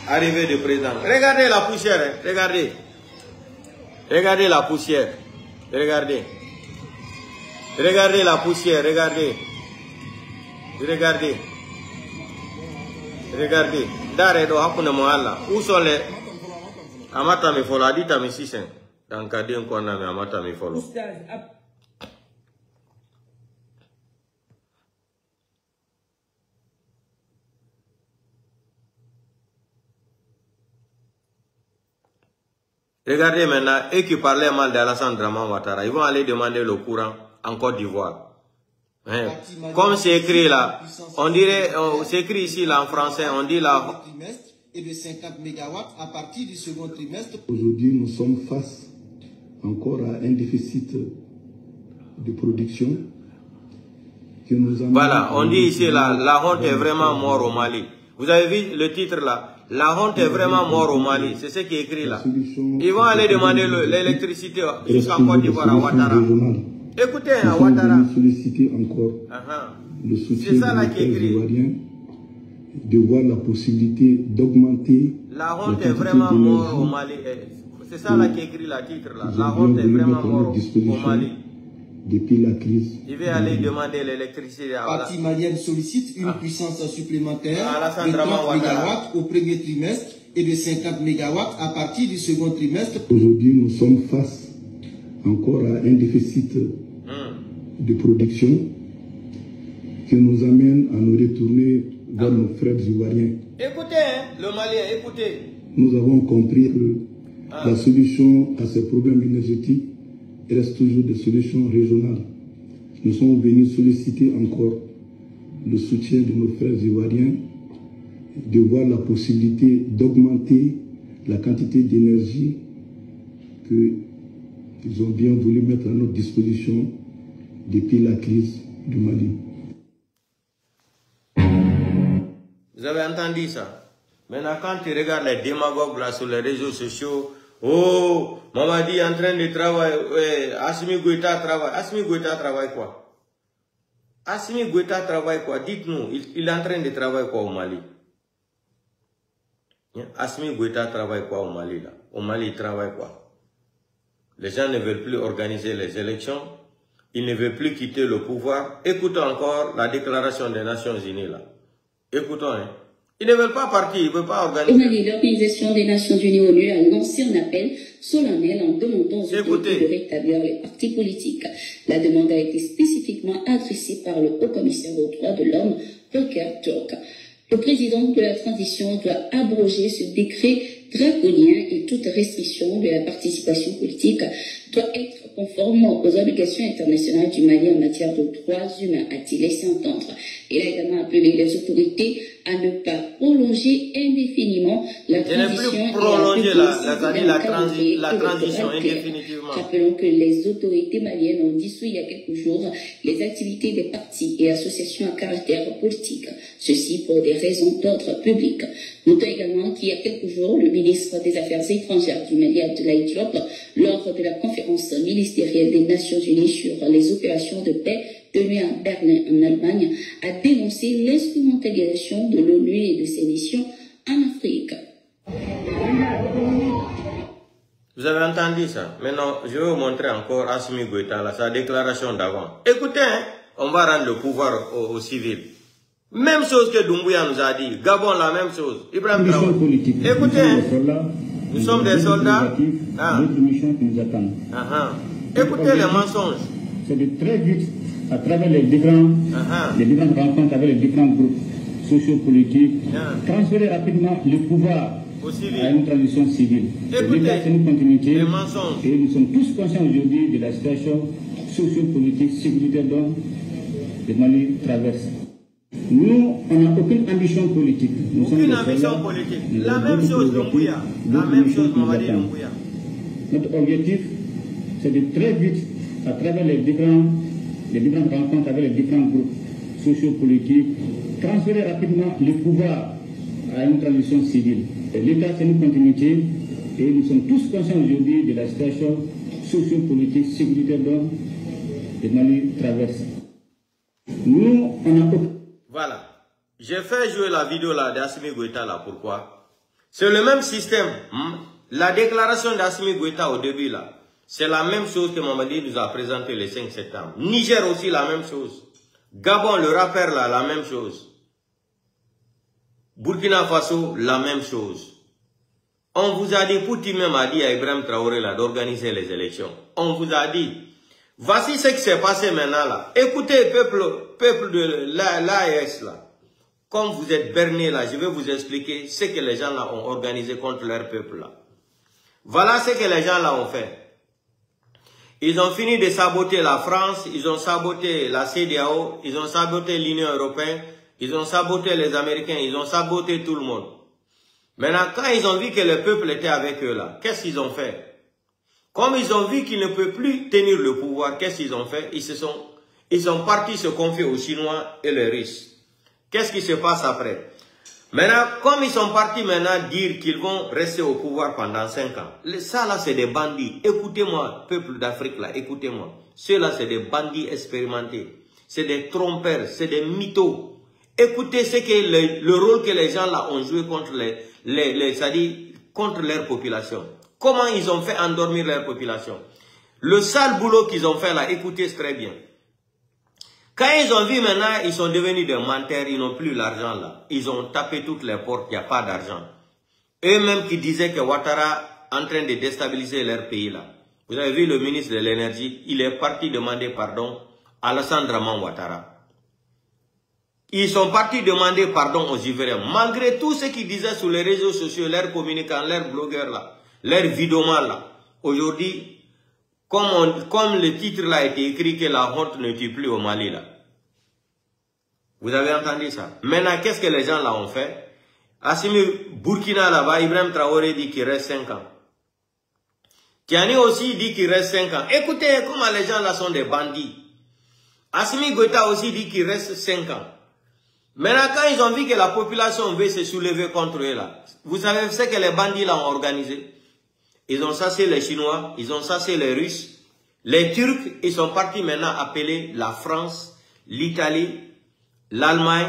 Arrivé de président. Regardez la poussière, hein? Regardez. Regardez la poussière. Regardez. Regardez la poussière. Regardez. Regardez. Regardez. D'arrêt hakuna mohala. Où sont les amata mi follow? Adita mi sisen. Dans cadre qu'on a mi amata mi follow. Regardez maintenant, eux qui parlaient mal d'Alassane Draman Ouattara, ils vont aller demander le courant en Côte d'Ivoire. Hein? Comme c'est écrit là, on dirait, c'est écrit ici là en français, on dit là. Et de 50 MW à partir du second trimestre. Aujourd'hui, nous sommes face encore à un déficit de production que nous avons. Voilà, on dit ici là, la honte est vraiment morte au Mali. Vous avez vu le titre là? La honte est vraiment morte au Mali. C'est ce qui est écrit là. Ils vont aller demander l'électricité jusqu'à Côte d'Ivoire à Ouattara. Écoutez, à Ouattara. Solliciter encore le soutien des Ivoiriens, de voir la possibilité d'augmenter. La honte est vraiment morte au Mali. C'est ça là qui est écrit le titre là. La honte est vraiment morte au Mali. Depuis la crise. Il va aller demander l'électricité. La partie malienne sollicite une puissance supplémentaire de 30 MW au premier trimestre et de 50 MW à partir du second trimestre. Aujourd'hui, nous sommes face encore à un déficit de production qui nous amène à nous retourner vers nos frères ivoiriens. Écoutez, le Malien, écoutez. Nous avons compris que la solution à ces problèmes énergétiques reste toujours des solutions régionales. Nous sommes venus solliciter encore le soutien de nos frères ivoiriens, de voir la possibilité d'augmenter la quantité d'énergie qu'ils ont bien voulu mettre à notre disposition depuis la crise du Mali. Vous avez entendu ça? Maintenant, quand tu regardes les démagogues là sur les réseaux sociaux, oh, Mamadi est en train de travailler, Assimi Goïta travaille. Assimi Goïta travaille quoi? Assimi Goïta travaille quoi? Dites-nous, il est en train de travailler quoi au Mali? Assimi Goïta travaille quoi au Mali là? Au Mali, il travaille quoi? Les gens ne veulent plus organiser les élections, ils ne veulent plus quitter le pouvoir. Écoutons encore la déclaration des Nations Unies là. Écoutons, hein. Ils ne veulent pas partir, ils ne veulent pas organiser. Au Mali, l'Organisation des Nations Unies ONU a lancé un appel solennel en demandant aux autorités de rétablir les partis politiques. La demande a été spécifiquement adressée par le haut-commissaire aux droits de l'homme, Volker Turk. Le président de la transition doit abroger ce décret draconien et toute restriction de la participation politique doit être conforme aux obligations internationales du Mali en matière de droits humains, a-t-il laissé entendre. Il a également appelé les autorités à ne pas prolonger indéfiniment la transition indéfinitivement. Rappelons que les autorités maliennes ont dissous il y a quelques jours les activités des partis et associations à caractère politique, ceci pour des raisons d'ordre public. Notons également qu'il y a quelques jours, le ministre des Affaires étrangères du Mali, Abdoulaye Diop, lors de la conférence ministérielle des Nations Unies sur les opérations de paix tenue à Berlin, en Allemagne, a dénoncé l'instrumentalisation de l'ONU et de ses missions en Afrique. Vous avez entendu ça? Maintenant, je vais vous montrer encore Assimi Goïta, sa déclaration d'avant. Écoutez, hein, on va rendre le pouvoir aux civils. Même chose que Doumbouya nous a dit. Gabon, la même chose. Ibrahim Traoré. Écoutez, hein, nous sommes des soldats. D'autres missions qui nous attendent. Écoutez les mensonges. C'est de très vite, à travers les différentes rencontres avec les différents groupes sociopolitiques, transférer rapidement le pouvoir à une transition civile. Écoutez, c'est une continuité. Les mensonges. Et nous sommes tous conscients aujourd'hui de la situation sociopolitique, sécuritaire dont le Mali traverse. Nous, on n'a aucune ambition politique. Aucune ambition politique. La même chose, Doumbouya. La même chose, Mamadi Doumbouya. Notre objectif, c'est de très vite, à travers les différentes rencontres avec les différents groupes sociopolitiques, transférer rapidement le pouvoir à une transition civile. L'État, c'est une continuité et nous sommes tous conscients aujourd'hui de la situation sociopolitique, sécuritaire dont le Mali traverse. Nous, on a... Voilà. J'ai fait jouer la vidéo là d'Assimi Goïta là. Pourquoi? C'est le même système. La déclaration d'Assimi Goïta au début là, c'est la même chose que Mamadi nous a présenté le 5 septembre. Niger aussi la même chose. Gabon, le rappeur là, la même chose. Burkina Faso, la même chose. On vous a dit, Poutine même a dit à Ibrahim Traoré là d'organiser les élections. On vous a dit, voici ce qui s'est passé maintenant là. Écoutez, peuple de l'AES là. Comme vous êtes berné là, je vais vous expliquer ce que les gens là ont organisé contre leur peuple là. Voilà ce que les gens là ont fait. Ils ont fini de saboter la France, ils ont saboté la CEDEAO, ils ont saboté l'Union européenne, ils ont saboté les Américains, ils ont saboté tout le monde. Maintenant, quand ils ont vu que le peuple était avec eux là, qu'est-ce qu'ils ont fait? Comme ils ont vu qu'ils ne peuvent plus tenir le pouvoir, qu'est-ce qu'ils ont fait? Ils sont partis se confier aux Chinois et les Russes. Qu'est-ce qui se passe après? Maintenant, comme ils sont partis maintenant dire qu'ils vont rester au pouvoir pendant 5 ans, ça là c'est des bandits. Écoutez-moi, peuple d'Afrique là, écoutez-moi. Ceux-là c'est des bandits expérimentés. C'est des trompeurs, c'est des mythos. Écoutez ce que le rôle que les gens là ont joué contre c'est-à-dire contre leur population. Comment ils ont fait endormir leur population. Le sale boulot qu'ils ont fait là, écoutez très bien. Quand ils ont vu maintenant, ils sont devenus des menteurs, ils n'ont plus l'argent là. Ils ont tapé toutes les portes, il n'y a pas d'argent. Eux-mêmes qui disaient que Ouattara est en train de déstabiliser leur pays là. Vous avez vu le ministre de l'énergie, il est parti demander pardon à Alassane Draman Ouattara. Ils sont partis demander pardon aux Ivoiriens. Malgré tout ce qu'ils disaient sur les réseaux sociaux, leurs communicants, leurs blogueurs là, leurs vidéomans là. Aujourd'hui, comme le titre là a été écrit que la honte ne tue plus au Mali là. Vous avez entendu ça? Maintenant, qu'est-ce que les gens là ont fait? Assimi Burkina là-bas, Ibrahim Traoré dit qu'il reste 5 ans. Tiani aussi dit qu'il reste 5 ans. Écoutez comment les gens là sont des bandits. Assimi Goïta aussi dit qu'il reste 5 ans. Maintenant, quand ils ont vu que la population veut se soulever contre eux là, vous savez ce que les bandits là ont organisé? Ils ont chassé les Chinois, ils ont chassé les Russes. Les Turcs, ils sont partis maintenant appeler la France, l'Italie, l'Allemagne,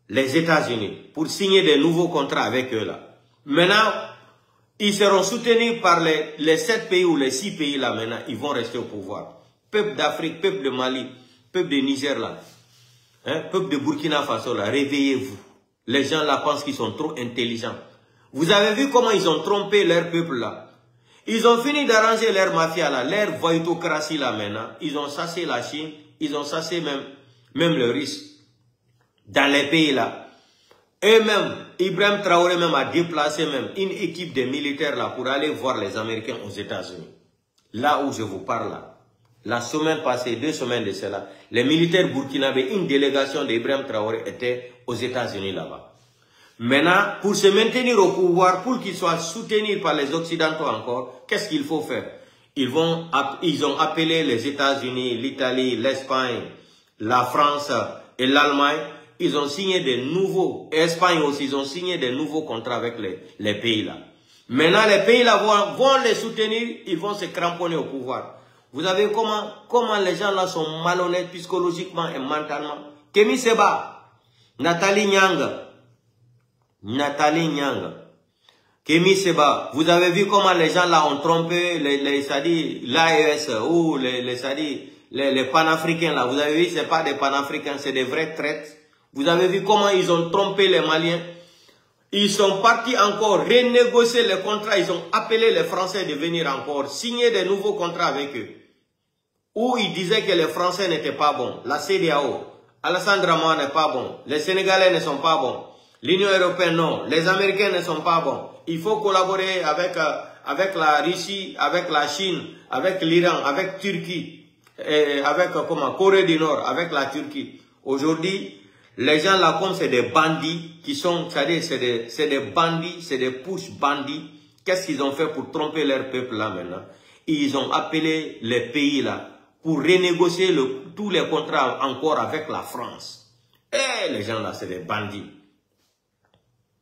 les États-Unis pour signer des nouveaux contrats avec eux là. Maintenant, ils seront soutenus par les 7 pays ou les 6 pays là maintenant, ils vont rester au pouvoir. Peuple d'Afrique, peuple de Mali, peuple de Niger là, hein, peuple de Burkina Faso là, réveillez-vous. Les gens là pensent qu'ils sont trop intelligents. Vous avez vu comment ils ont trompé leur peuple là. Ils ont fini d'arranger leur mafia là, leur voytocratie là maintenant. Ils ont chassé la Chine, ils ont chassé même le Russes dans les pays là. Eux-mêmes, Ibrahim Traoré même a déplacé même une équipe de militaires là pour aller voir les Américains aux États-Unis. là où je vous parle là. La semaine passée, 2 semaines de cela, les militaires burkinabés, une délégation d'Ibrahim Traoré était aux États-Unis là-bas. Maintenant, pour se maintenir au pouvoir, pour qu'ils soient soutenus par les Occidentaux encore, qu'est-ce qu'il faut faire? Ils ont appelé les États-Unis, l'Italie, l'Espagne, la France et l'Allemagne. Ils ont signé des nouveaux, Espagne aussi, ils ont signé des nouveaux contrats avec les pays là. Maintenant, les pays là vont les soutenir, ils vont se cramponner au pouvoir. Vous avez comment les gens là sont malhonnêtes psychologiquement et mentalement. Kémi Seba, Nathalie Nyang, Kémi Seba, vous avez vu comment les gens là ont trompé l'AES ou les panafricains là. Vous avez vu, c'est pas des panafricains, c'est des vrais traites. Vous avez vu comment ils ont trompé les Maliens. Ils sont partis encore renégocier les contrats. Ils ont appelé les Français de venir encore signer des nouveaux contrats avec eux. Où ils disaient que les Français n'étaient pas bons. La CEDEAO, Alassane Dramane n'est pas bon. Les Sénégalais ne sont pas bons. L'Union européenne, non. Les Américains ne sont pas bons. Il faut collaborer avec la Russie, avec la Chine, avec l'Iran, avec Turquie, et avec Corée du Nord, avec la Turquie. Aujourd'hui, les gens là, comme c'est des bandits, qui sont, c'est des bandits, c'est des push bandits. Qu'est-ce qu'ils ont fait pour tromper leur peuple là maintenant? Ils ont appelé les pays là pour renégocier tous les contrats encore avec la France. Et les gens là, c'est des bandits.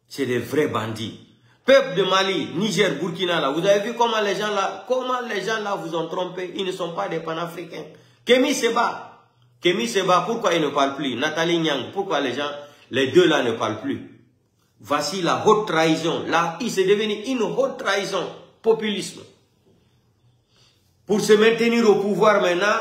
C'est des vrais bandits. Peuple de Mali, Niger, Burkina là, vous avez vu comment les gens là vous ont trompé? Ils ne sont pas des panafricains. Kémi Seba, pourquoi il ne parle plus? Nathalie Nyang, pourquoi les deux là ne parlent plus? Voici la haute trahison. Là, il s'est devenu une haute trahison. Populisme. Pour se maintenir au pouvoir maintenant,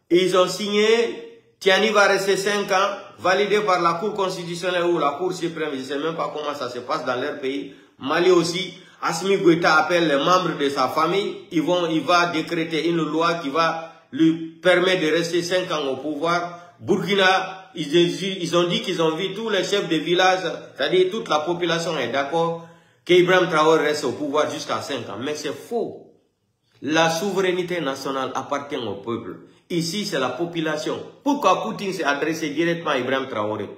ils ont signé, Tiani va rester 5 ans, validé par la Cour constitutionnelle ou la Cour suprême. Je ne sais même pas comment ça se passe dans leur pays. Mali aussi, Assimi Goïta appelle les membres de sa famille. Il va décréter une loi qui va lui permet de rester 5 ans au pouvoir. Burkina, ils ont dit qu'ils ont vu tous les chefs de village, c'est-à-dire toute la population est d'accord qu'Ibrahim Traoré reste au pouvoir jusqu'à 5 ans. Mais c'est faux. La souveraineté nationale appartient au peuple. Ici, c'est la population. Pourquoi Poutine s'est adressé directement à Ibrahim Traoré?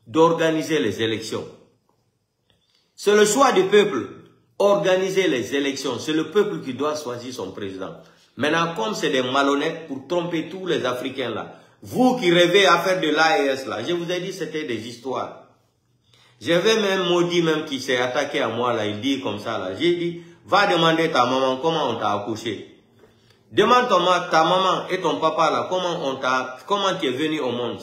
D'organiser les élections. C'est le choix du peuple. Organiser les élections. C'est le peuple qui doit choisir son président. Maintenant, comme c'est des malhonnêtes pour tromper tous les Africains là, vous qui rêvez à faire de l'AES là, je vous ai dit c'était des histoires. J'avais même maudit même qui s'est attaqué à moi là, il dit comme ça là, j'ai dit, va demander ta maman comment on t'a accouché. Demande ta maman et ton papa là, comment tu es venu au monde.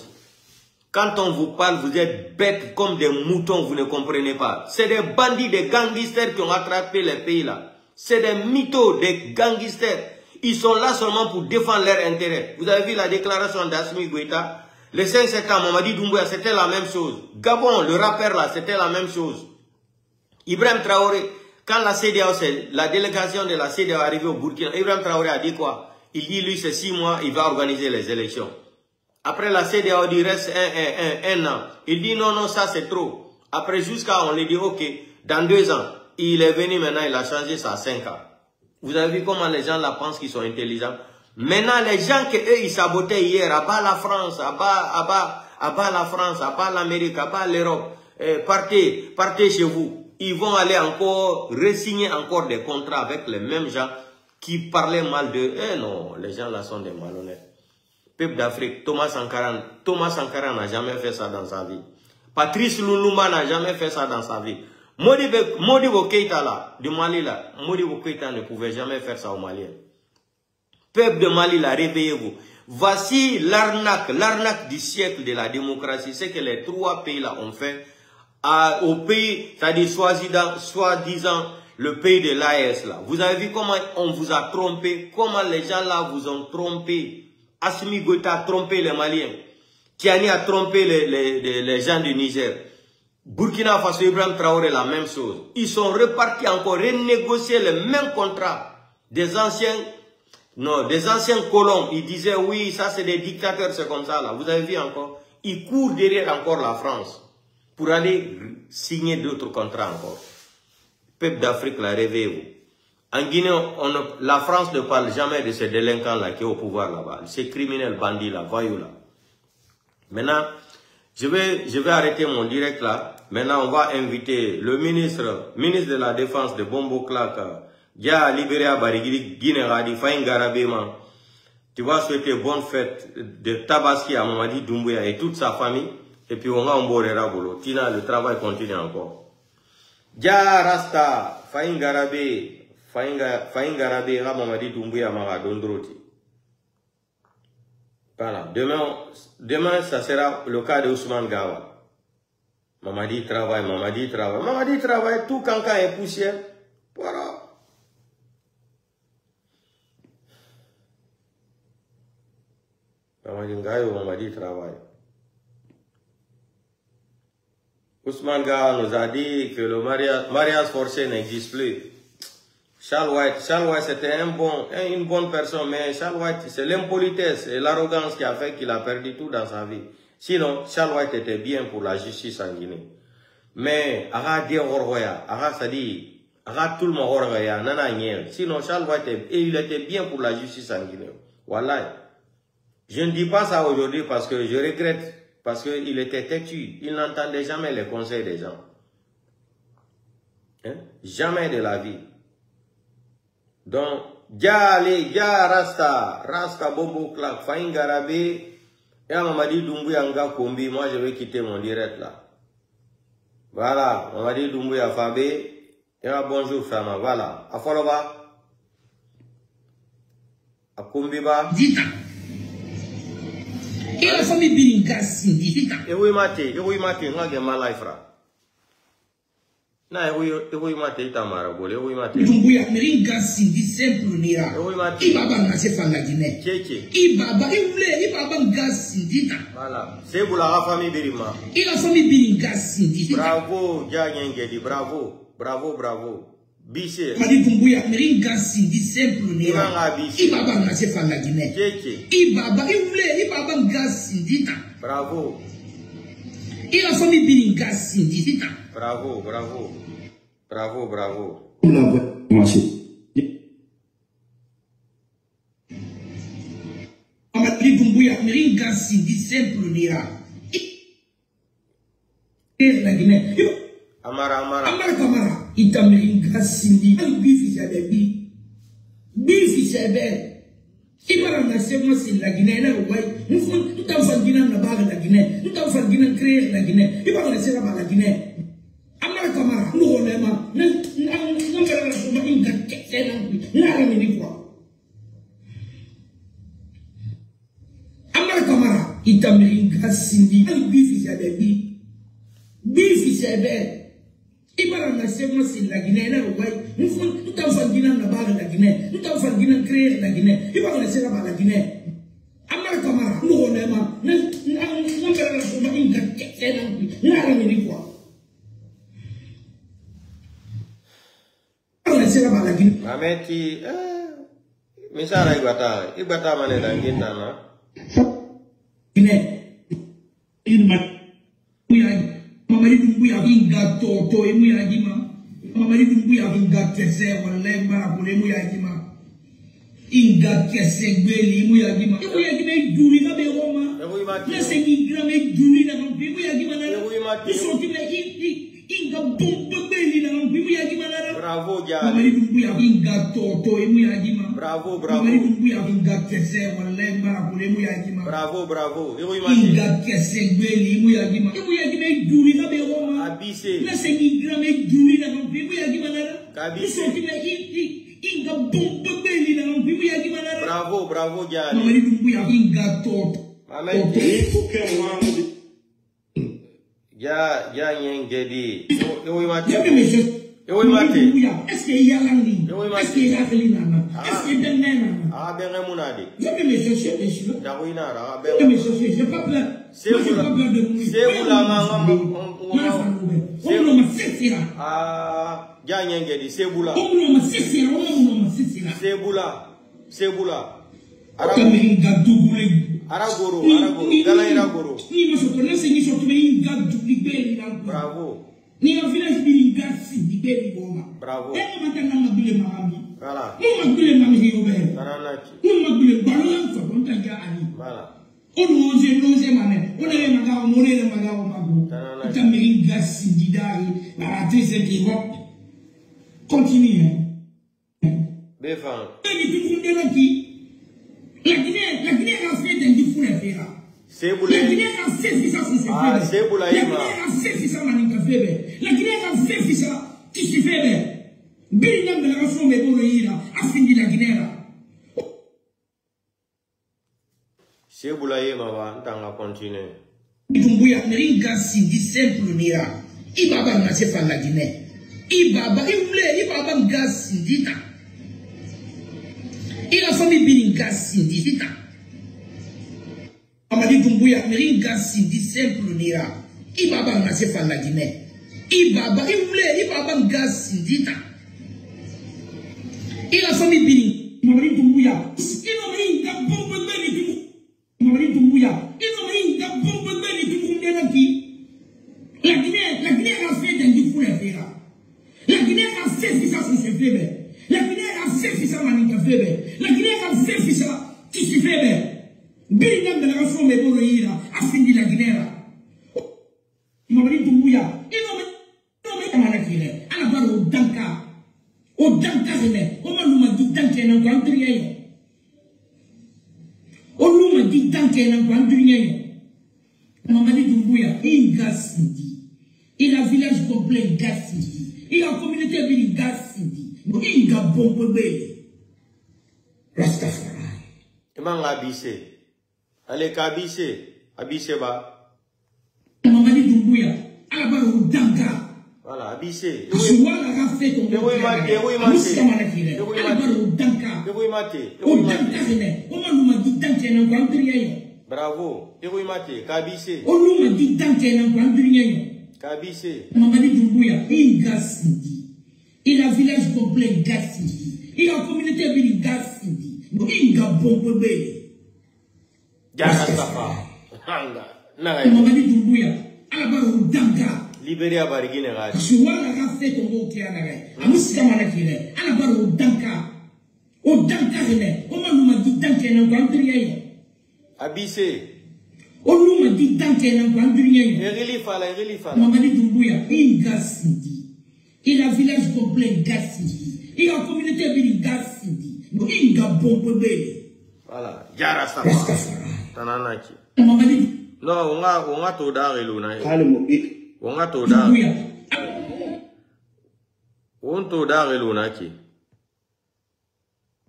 Quand on vous parle, vous êtes bêtes comme des moutons, vous ne comprenez pas. C'est des bandits, des gangsters qui ont attrapé les pays là. C'est des mythos, des gangsters. Ils sont là seulement pour défendre leurs intérêts. Vous avez vu la déclaration d'Assimi Goïta. Le 5 septembre, Mamadi Doumbouya, c'était la même chose. Gabon, le rappeur là, c'était la même chose. Ibrahim Traoré, quand la délégation de la CEDEAO est arrivée au Burkina, Ibrahim Traoré a dit quoi? Il dit, lui, c'est 6 mois, il va organiser les élections. Après, la CEDEAO dit, reste un an. Il dit, non, ça c'est trop. Après, jusqu'à, on lui dit, ok, dans 2 ans. Il est venu maintenant, il a changé ça à 5 ans. Vous avez vu comment les gens là pensent qu'ils sont intelligents. Maintenant, les gens que eux ils sabotaient hier, à bas la France, à bas la France, à bas l'Amérique, à bas l'Europe, partez chez vous. Ils vont aller encore, re-signer encore des contrats avec les mêmes gens qui parlaient mal d'eux. Eh non, les gens là sont des malhonnêtes. Peuple d'Afrique, Thomas Sankara n'a jamais fait ça dans sa vie. Patrice Lumumba n'a jamais fait ça dans sa vie. Modibo Keïta là, du Mali là, Modibo Keïta ne pouvait jamais faire ça aux Maliens. Peuple de Mali là, réveillez-vous. Voici l'arnaque du siècle de la démocratie. C'est que les 3 pays là ont fait au pays, c'est-à-dire soi-disant le pays de l'AES là. Vous avez vu comment on vous a trompé, comment les gens là vous ont trompé. Assimi Goïta a trompé les Maliens. Tiani a trompé les gens du Niger. Burkina Faso, Ibrahim Traoré, la même chose. Ils sont repartis encore, renégocier les mêmes contrats des anciens colons. Ils disaient, oui, ça c'est des dictateurs, c'est comme ça là. Vous avez vu encore? Ils courent derrière encore la France pour aller signer d'autres contrats encore. Peuple d'Afrique, là, réveillez-vous. En Guinée, la France ne parle jamais de ces délinquants-là qui est au pouvoir là-bas. Ces criminels, bandits là, voyous là. Maintenant, je vais arrêter mon direct là. Maintenant, on va inviter le ministre de la Défense de Bombo Clark, qui a libéré à Barigui, Guinée-Radi, Faïn Garabéman. Tu vas souhaiter bonne fête de Tabaski à Mamadi Doumbouya et toute sa famille. Et puis on va en Borera Bolo. Tina, le travail continue encore. Dia Rasta, Faïn Garabé, Mamadi Doumbouya, Mara Dondroti. Voilà. Demain, ça sera le cas de Ousmane Gawa. Mamadi travaille. Mamadi travaille, tout cancan est poussière. Voilà. Mamadi travaille. Ousmane Gawa nous a dit que le mariage forcé n'existe plus. Charles White c'était une bonne personne, mais Charles White, c'est l'impolitesse et l'arrogance qui a fait qu'il a perdu tout dans sa vie. Sinon, Charles White était bien pour la justice en Guinée. Mais, tout le monde, sinon Charles White, il était bien pour la justice en Guinée. Voilà. Je ne dis pas ça aujourd'hui parce que je regrette, parce qu'il était têtu. Il n'entendait jamais les conseils des gens. Hein? Jamais de la vie. Donc, Rasta Bobo Clark, Faïn Garabé, et Mamadi Doumbouya Nga Kombi, moi je vais quitter mon direct là. Voilà, Mamadi Doumbouya Fabé, et bonjour Fama, voilà. Afoloba, a Kombiba. Dita. Et la famille Bilingasi, Dita. Et oui, Mate, on a mal life là. Na ewe mate itamara bole ewe mate. Dumbuya meringa sindi simple nira. Ibaba ngase fanga Guinée. Cheche. Ibaba ngasi ndita. Voilà. C'est pour la famille Birima. Et la famille Biringa sindi. Bravo, Dianyengedi, bravo. Bise. Madi Dumbuya meringa sindi simple nira. Ibaba ngase fanga Guinée. Cheche. Ibaba ngasi ndita. Bravo. Et la famille Biringa sindi ndita. Bravo. Amadi Dumbuya meringa sindi simple nira. La Guinée. Amara. Ita meringa sindi. Bifi sebe. Ibara na sema si la Guinée na uwai. Nous t'avons Guinée na bague la Guinée. Nous t'avons Guinée créer la Guinée. Ibara na sema la Guinée. Amara Kamara, nous on aime. Amara Kamara, Itamiringa Sindi, Bifi Sebe. Ibara na sema si la Guinée na uwai. Nous t'avons Guinée na bague la Guinée. Nous t'avons Guinée créer la Guinée. Ibara na sema la Guinée. Amara Kamara, nous on aime. Mameti, misara ibata mane dangita na. Mamadi Dumbuya inga toto emu ya jima. Mamadi Dumbuya inga kese wale mara kule emu ya jima. Inga kese gweli emu ya jima. Emu ya jima iduri na be Roma. Nase ingra me iduri na mpi emu ya jima na. Isoti me inga bombe gweli na mpi emu ya jima na. Bravo Jali. Mamadi Dumbuya inga toto emu ya jima. Bravo. Mamadi Dumbuya inga kese wale mara kule emu ya jima. Bravo. Inga kese gweli emu ya jima. Emu ya jima iduri na be Roma. Abise. Nase ingra me iduri na mpi emu ya jima na. Kabise. Isoti me inga bombe gweli na mpi emu ya jima na. Bravo Jali. Mamadi Dumbuya inga toto. Mameti. Ya Nyengedi. Ewe mate. Est-ce qu'il y a l'anglais? Est-ce qu'il y a l'anglais? Est-ce qu'il y a l'anglais? Ah, ben Mounadi. Je vais me chercher des cheveux. Darouina, Je vais me chercher. Je n'ai pas peur. C'est vous la maman. Ah, Nyengedi, c'est vous là. C'est vous là. Aragoro. Bravo. Ni un village bilingue di beli boma. Bravo. E matanga mabile marami. Voilà. Nous m'appelons Mamie Robert. Nous m'appelons Ballon, ça compte à Gari. Voilà. On nous mané. On est magawa, on est magawa, Mabou. Tu as mis gaz, Sididari, la ratrice qui va. Continue. Béfan. La Guinée a fait des diffus à faire. C'est boulé. La Guinée a fait ça, ah, c'est boulé. La Guinée a fait ça, Maninka Febe. La Guinée a fait ça, qui se fait. Bien de la façon de Boreira, a fini la Guinée. C'est boulé, maman, t'en vas continuer. Dumbuya, Meringa Sindi, simple Nira. Ibaba n'a pas la Guinée. Ibaba, Ibaba Gas Sindita. Et la famille Biringa Sindita. Amadi Dumbuya, Meringa Sindi, simple Nira. Ibaba n'a pas la Guinée. Ibaba, Ibaba Gas Sindita. Et la famille Bini, Mamadi Dumbuya, il n'a pas bombe béni. Mamadi Dumbuya, il n'a pas bombe béni du Mundénaki. La Guinée a fait des diffus à faire. La Guinée a fait ça sur ses fébres. La Guinée a fait ça Maninka Fébé. La Guinée a fait ça qui se fait. Bini de la façon de Boreira a fini la Guinée. Mamadi Dumbuya, il n'a pas Manakile. À la barre au Danka. O danka rene, o maluma di danke na kwandriya yo. O luma di danke na kwandriya yo. Mamadi Dumbuya, il gasindi. Il a village complet gasindi. Il a communauté bini gasindi. Il a bombe bébé. Rastafari. Comment abissé? Allez abissé ba. Mamadi Dumbuya, à la barre au danka. Voilà, abissé. Bravo. Kabissé. Kabissé. Mamadi Dumbuya, il gasindi. Il a village complet gasindi. Il a communauté bini gasindi. Il a bombe bébé. Jarastafa. Mamadi Dumbuya, à la barre au danka. Libéria barigine radi. Suwala ka fait ton mot qui a nagé. Amusika manakile. Ala baro danka. O danka rene. O manuma di danke na kwandriya yo. Abissé. O numa di danke na kwandriya yo. Erili fala. Mamadi Dumbuya, il gasindi. Il a village complet gasindi. Il a communauté bini gasindi. Il a bombe bébé. Voilà. Jara Safa. Tananaki. Mamadi. Non, on a tout d'arrêt luna. Calme. On a tout d'arrêt. On tout d'arrêt luna qui.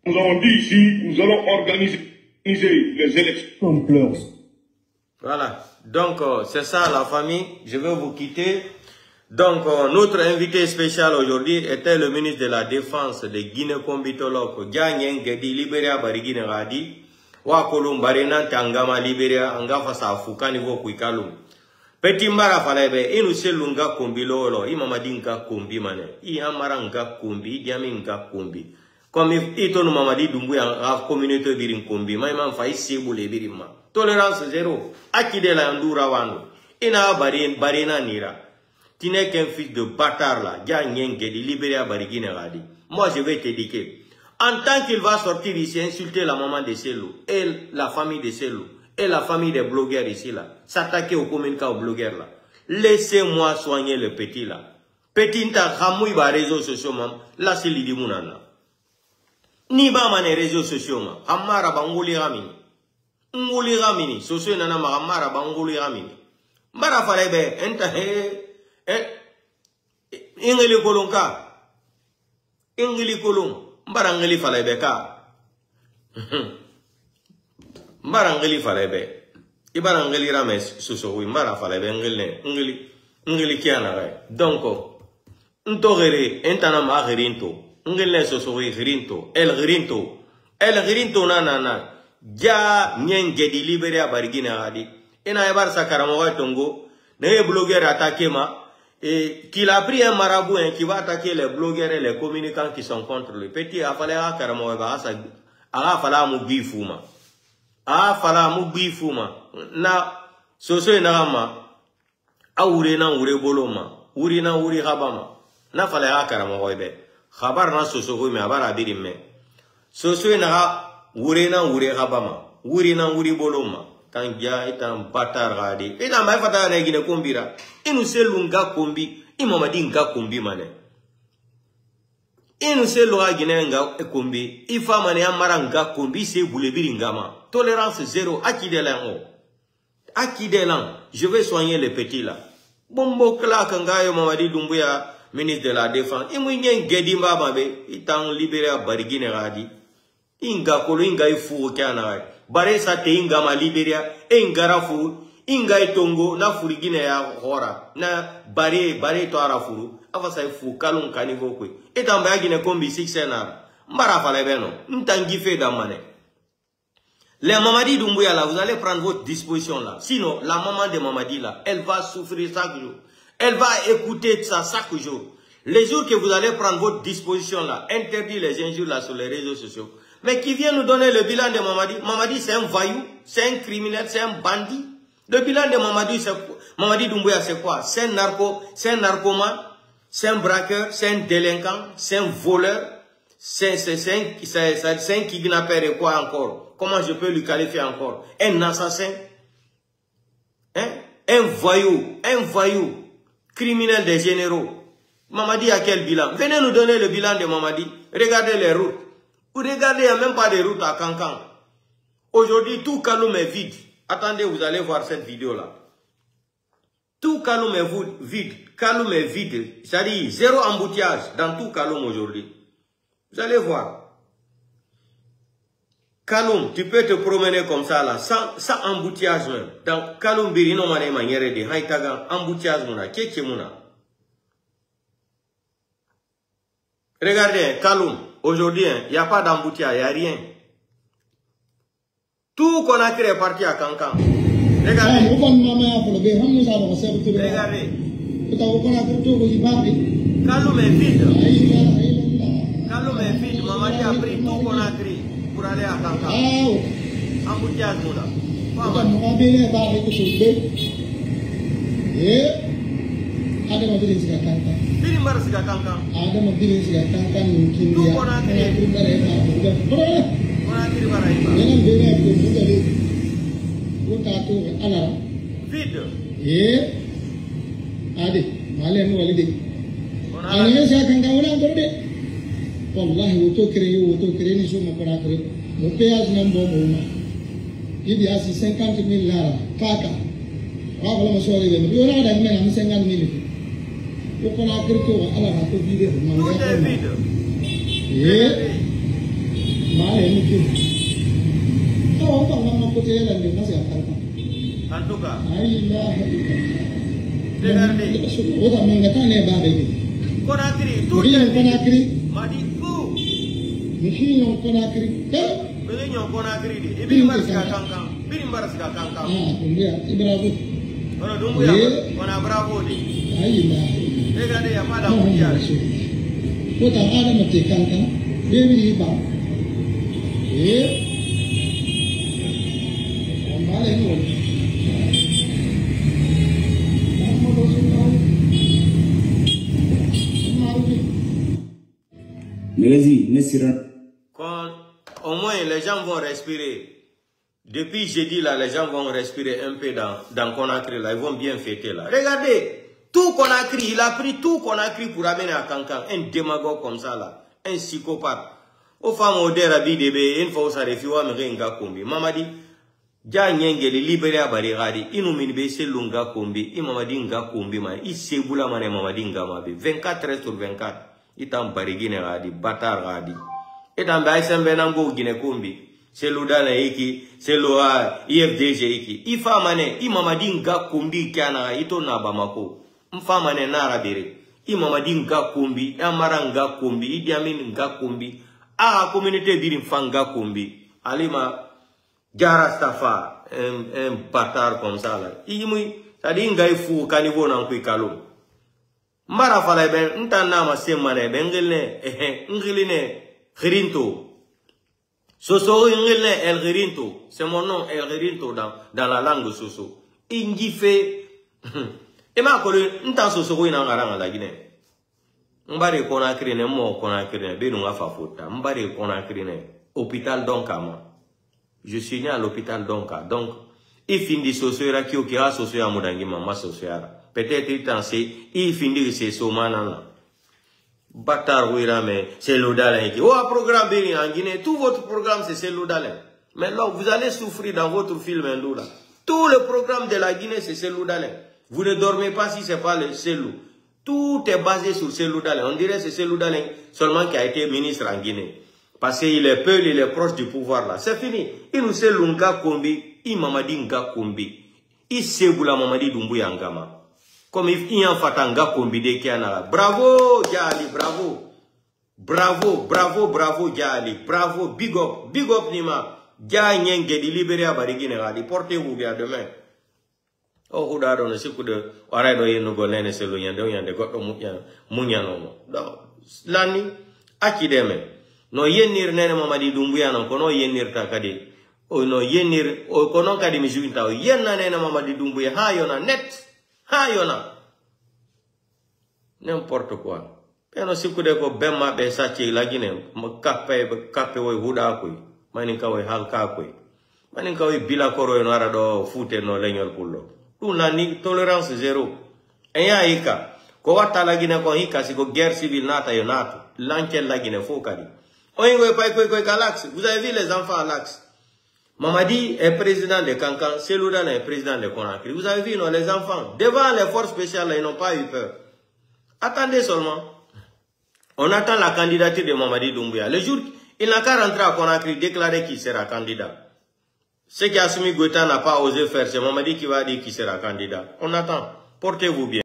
Nous avons dit ici, nous allons organiser les élections. Voilà. Donc, c'est ça la famille. Je vais vous quitter. Donc, notre invité spécial aujourd'hui était le ministre de la Défense de Guinée-Combitolok, Gagnen Gedi Libéria Barigine Radi, Wakolum Barena Tangama Libéria, Angafa Safuka Niveau Kuikalum. Petit Mbara Falebe, Inu Selunga Kombilolo, Imamadinka Kombi Mane, Iamaranga Kombi, Diaminka Kombi. Comme Ito Mamadi Dumbuya, la communauté Birin Kombi, Maïman Faïs Siboule Birima. Tolérance zéro. Akide la Ndura Wano. Ina Barena Nira. Tu n'es qu'un fils de bâtard là. Gagnen Gedi, Libéria Barigine Radi. Moi je vais t'éduquer. En tant qu'il va sortir ici, insulter la maman de Selou, et la famille de Selou, et la famille des blogueurs ici là, s'attaquer aux communicants aux blogueurs là. Laissez-moi soigner le petit là. Petit nta ramouille ba réseaux sociaux mam, là c'est l'idi mounana. Ni ba mané réseaux sociaux mam, amara ba ngoli ramini. Ngoli ramini, socio nana ma amara ba ngoli ramini. Mbara falebe, enta ingeli kolonka. Ingeli kolon, mbara ngeli falebe ka. Mbara ngeli falebe. Ibara ngeli rame socio wi mbara falebe ngeli kiana gai. Donc, ntogere entana ma gerinto. Ngeli socio wi gerinto, el gerinto na. Ja nyenge di Libéria Barigine Radi. Ena ebar sakaramoga tongo. Ne blogueur attaqué ma. Et qu'il a pris un marabout qui va attaquer les blogueurs et les communicants qui sont contre le petit. A fallu à Karamoga. A fallu à Mugifuma. A fallu à Mugifuma. Na soso enama. A ure na ure boloma. Uri na uri rabama. Na fallu à Karamoga. Khabar na soso me abara abiri me. Soso na wure na wure habama. Wuri na wuri boloma. Tangia itan batar gadi. Ita mai fata na gine kombira. Inu selunga kombi. Imamadi nga kombi mane. Inu selunga gine nga kombi. Ifa mane amara nga kombi se boulebiri ngama. Tolérance zéro. Akidelan o. Akidelan. Je vais soigner les petits là. Bombo kla kangayo Mamadi Doumbouya. Ministre de la Défense. Imouyen gedi mbabe. Itan libéré à barigine gadi. Inga kolo inga ifu kana. Bare sa te inga ma Liberia. Inga fu. Inga itongo na furigine ya hora. Na bare to arafuru. Afa sa ifu kalun kanivo kwe. Etan ba gine kombi 6 senar. Mbara fale beno. Ntangi fe damane. Les Mamadi Doumbouya là, vous allez prendre votre disposition là. Sinon, la maman de Mamadi là, elle va souffrir chaque jour. Elle va écouter ça chaque jour. Les jours que vous allez prendre votre disposition là, interdire les injures là sur les réseaux sociaux. Mais qui vient nous donner le bilan de Mamadi? Mamadi c'est un voyou, c'est un criminel, c'est un bandit. Le bilan de Mamadi Doumbouya c'est quoi? C'est un narcoman, c'est un braqueur, c'est un délinquant, c'est un voleur, c'est un kidnappeur et quoi encore? Comment je peux lui qualifier encore? Un assassin? Hein? Un voyou, criminel des généraux. Mamadi a quel bilan? Venez nous donner le bilan de Mamadi. Regardez les routes. Vous regardez, il n'y a même pas de route à Kankan. Aujourd'hui, tout Kaloum est vide. Attendez, vous allez voir cette vidéo-là. Tout Kaloum est vide. Kaloum est vide. C'est-à-dire, zéro embouteillage dans tout Kaloum aujourd'hui. Vous allez voir. Kaloum, tu peux te promener comme ça là, sans embouteillage même. Dans Kaloum, birino mane manière de haïtaga, embouteillage mona, keke mona. Regardez, Kaloum, aujourd'hui, il n'y a pas d'embouteillage, il n'y a rien. Tout Conakry est parti à Kankan. Regardez. Regardez. Kaloum est vide. Kaloum est vide, Mamadi a pris tout Conakry pour aller à Kankan. Embouteillage mona. Birimbar siga Kankan. Tout Conakry. Conakry baraïba. Vide. Ade, malem walide. Ane sa Kankan wala ngorde. Wallahi woto kere ni so mo Conakry. Mo péage nan bo mo. Il y a 50 000 lara. Kaka. Wala mo sori le. Yo na da men am 50 000. Yo Conakry to ala na to vide manga. Tout est vide. Malem ki. To pa na mo côté la ni na sa Kankan. En tout cas. Regardez. Oda menga tane ba be. Conakry, tout est Conakry. Madi tout. Michinyo Conakry. Michinyo Conakry. Birimbar siga Kankan. Birimbar siga Kankan. Ndia, bravo. Voilà, Doumbouya, on a bravo dit. Regardez, il n'y a pas d'embouteillage. Faut avoir un petit Kankan. Bibi ba. On va aller voir. Au moins, les gens vont respirer. Depuis jeudi, là, les gens vont respirer un peu dans Conakry, là. Ils vont bien fêter, là. Regardez, tout Conakry, il a pris tout Conakry pour amener à Kankan. Un démagogue comme ça, là. Un psychopathe. Aux femmes, au dérabi, une fois, ça refuse, mais rien kombi. Mamadi, ja nyengeli libéré à Barigadi. Il nous mine c'est lunga kombi. Il m'a dit nga kombi, man. Il s'est boula, man, Mamadi nga mabe. 24 sur 24. Il t'a barigine radi, batar radi. Et dans Baïsem Benango Guinée Kombi, c'est l'Oudana Eki, c'est l'OA, IFDG Eki. Il fa mané, il m'a dit nga kombi kiana, ito na Bamako. Mfa mané nara bere. Il m'a dit nga kombi, amara nga kombi, Idi Amin nga kombi. Ah, communauté diri mfanga kombi. Alima, Jara Stafa, un bâtard comme ça là. Il m'a dit nga fou caniveau nan kui kalom. Mara fala ben, ntana ma semane ben ngilne, Ghirinto. Soso ngilne El Ghirinto. C'est mon nom, El Ghirinto dans la langue Soso. Ingi fait. Et ma kolo, ntan Soso ina ngaranga la Guinée. Mbare Conakry ne mo Conakry ne be nga fa fota. Mbare Conakry ne hôpital Donkama. Je suis né à l'hôpital Donka. Donc il finit sociora qui a socio amudangi mama sociara. Peut-être il pensait il finit c'est somanana. Batar Wirame, c'est l'Odalen. Oh, un programme béni en Guinée. Tout votre programme, c'est l'Odalen. Mais là, vous allez souffrir dans votre film là. Tout le programme de la Guinée, c'est l'Odalen. Vous ne dormez pas si ce n'est pas le Selou. Tout est basé sur l'Odalen. On dirait que c'est l'Odalen seulement qui a été ministre en Guinée. Parce qu'il est peu, il est proche du pouvoir là. C'est fini. Il nous sait l'unga kombi, il mamadi nga kombi. Il sait où la mamadi dumbuya ngama. Comme il y a un fatanga combidé qui en a. Bravo, Djali, bravo. Bravo, bravo, bravo, Djali. Bravo, big up, Nima. Djali, Ngedi, libéré à Barigine, portez-vous bien demain. Oh, Oudado, ne sait pas de. Arrêtez de nous gonner, c'est le yande, yande, goto, mouniano. Lani, akideme. No yenir nene mamadi dumbuya, kono yenir takadi. Oh, no yenir, kono kadi mijuinta, yenna nene mamadi dumbuya, ha yona net. Hayona. N'importe quoi. Et non, si vous avez ben ma besachi la Guinée, kape we huda kui, maninka we halka kui, maninka we bila koro no arado fute no leñol pullo. Tu nani tolérance zéro. Et ya ika, ko wata la Guinée ko ika si ko guerre civile nata yo nato, l'ankel la Guinée faut kadi. Oingo pa ko kalax. Vous avez vu les enfants à l'axe. Mamadi est président de Kankan, Seloudan est président de Conakry. Vous avez vu, non, les enfants, devant les forces spéciales, ils n'ont pas eu peur. Attendez seulement. On attend la candidature de Mamadi Doumbouya. Le jour, il n'a qu'à rentrer à Conakry, déclarer qu'il sera candidat. Ce qu'Assimi Goïta n'a pas osé faire, c'est Mamadi qui va dire qu'il sera candidat. On attend. Portez-vous bien.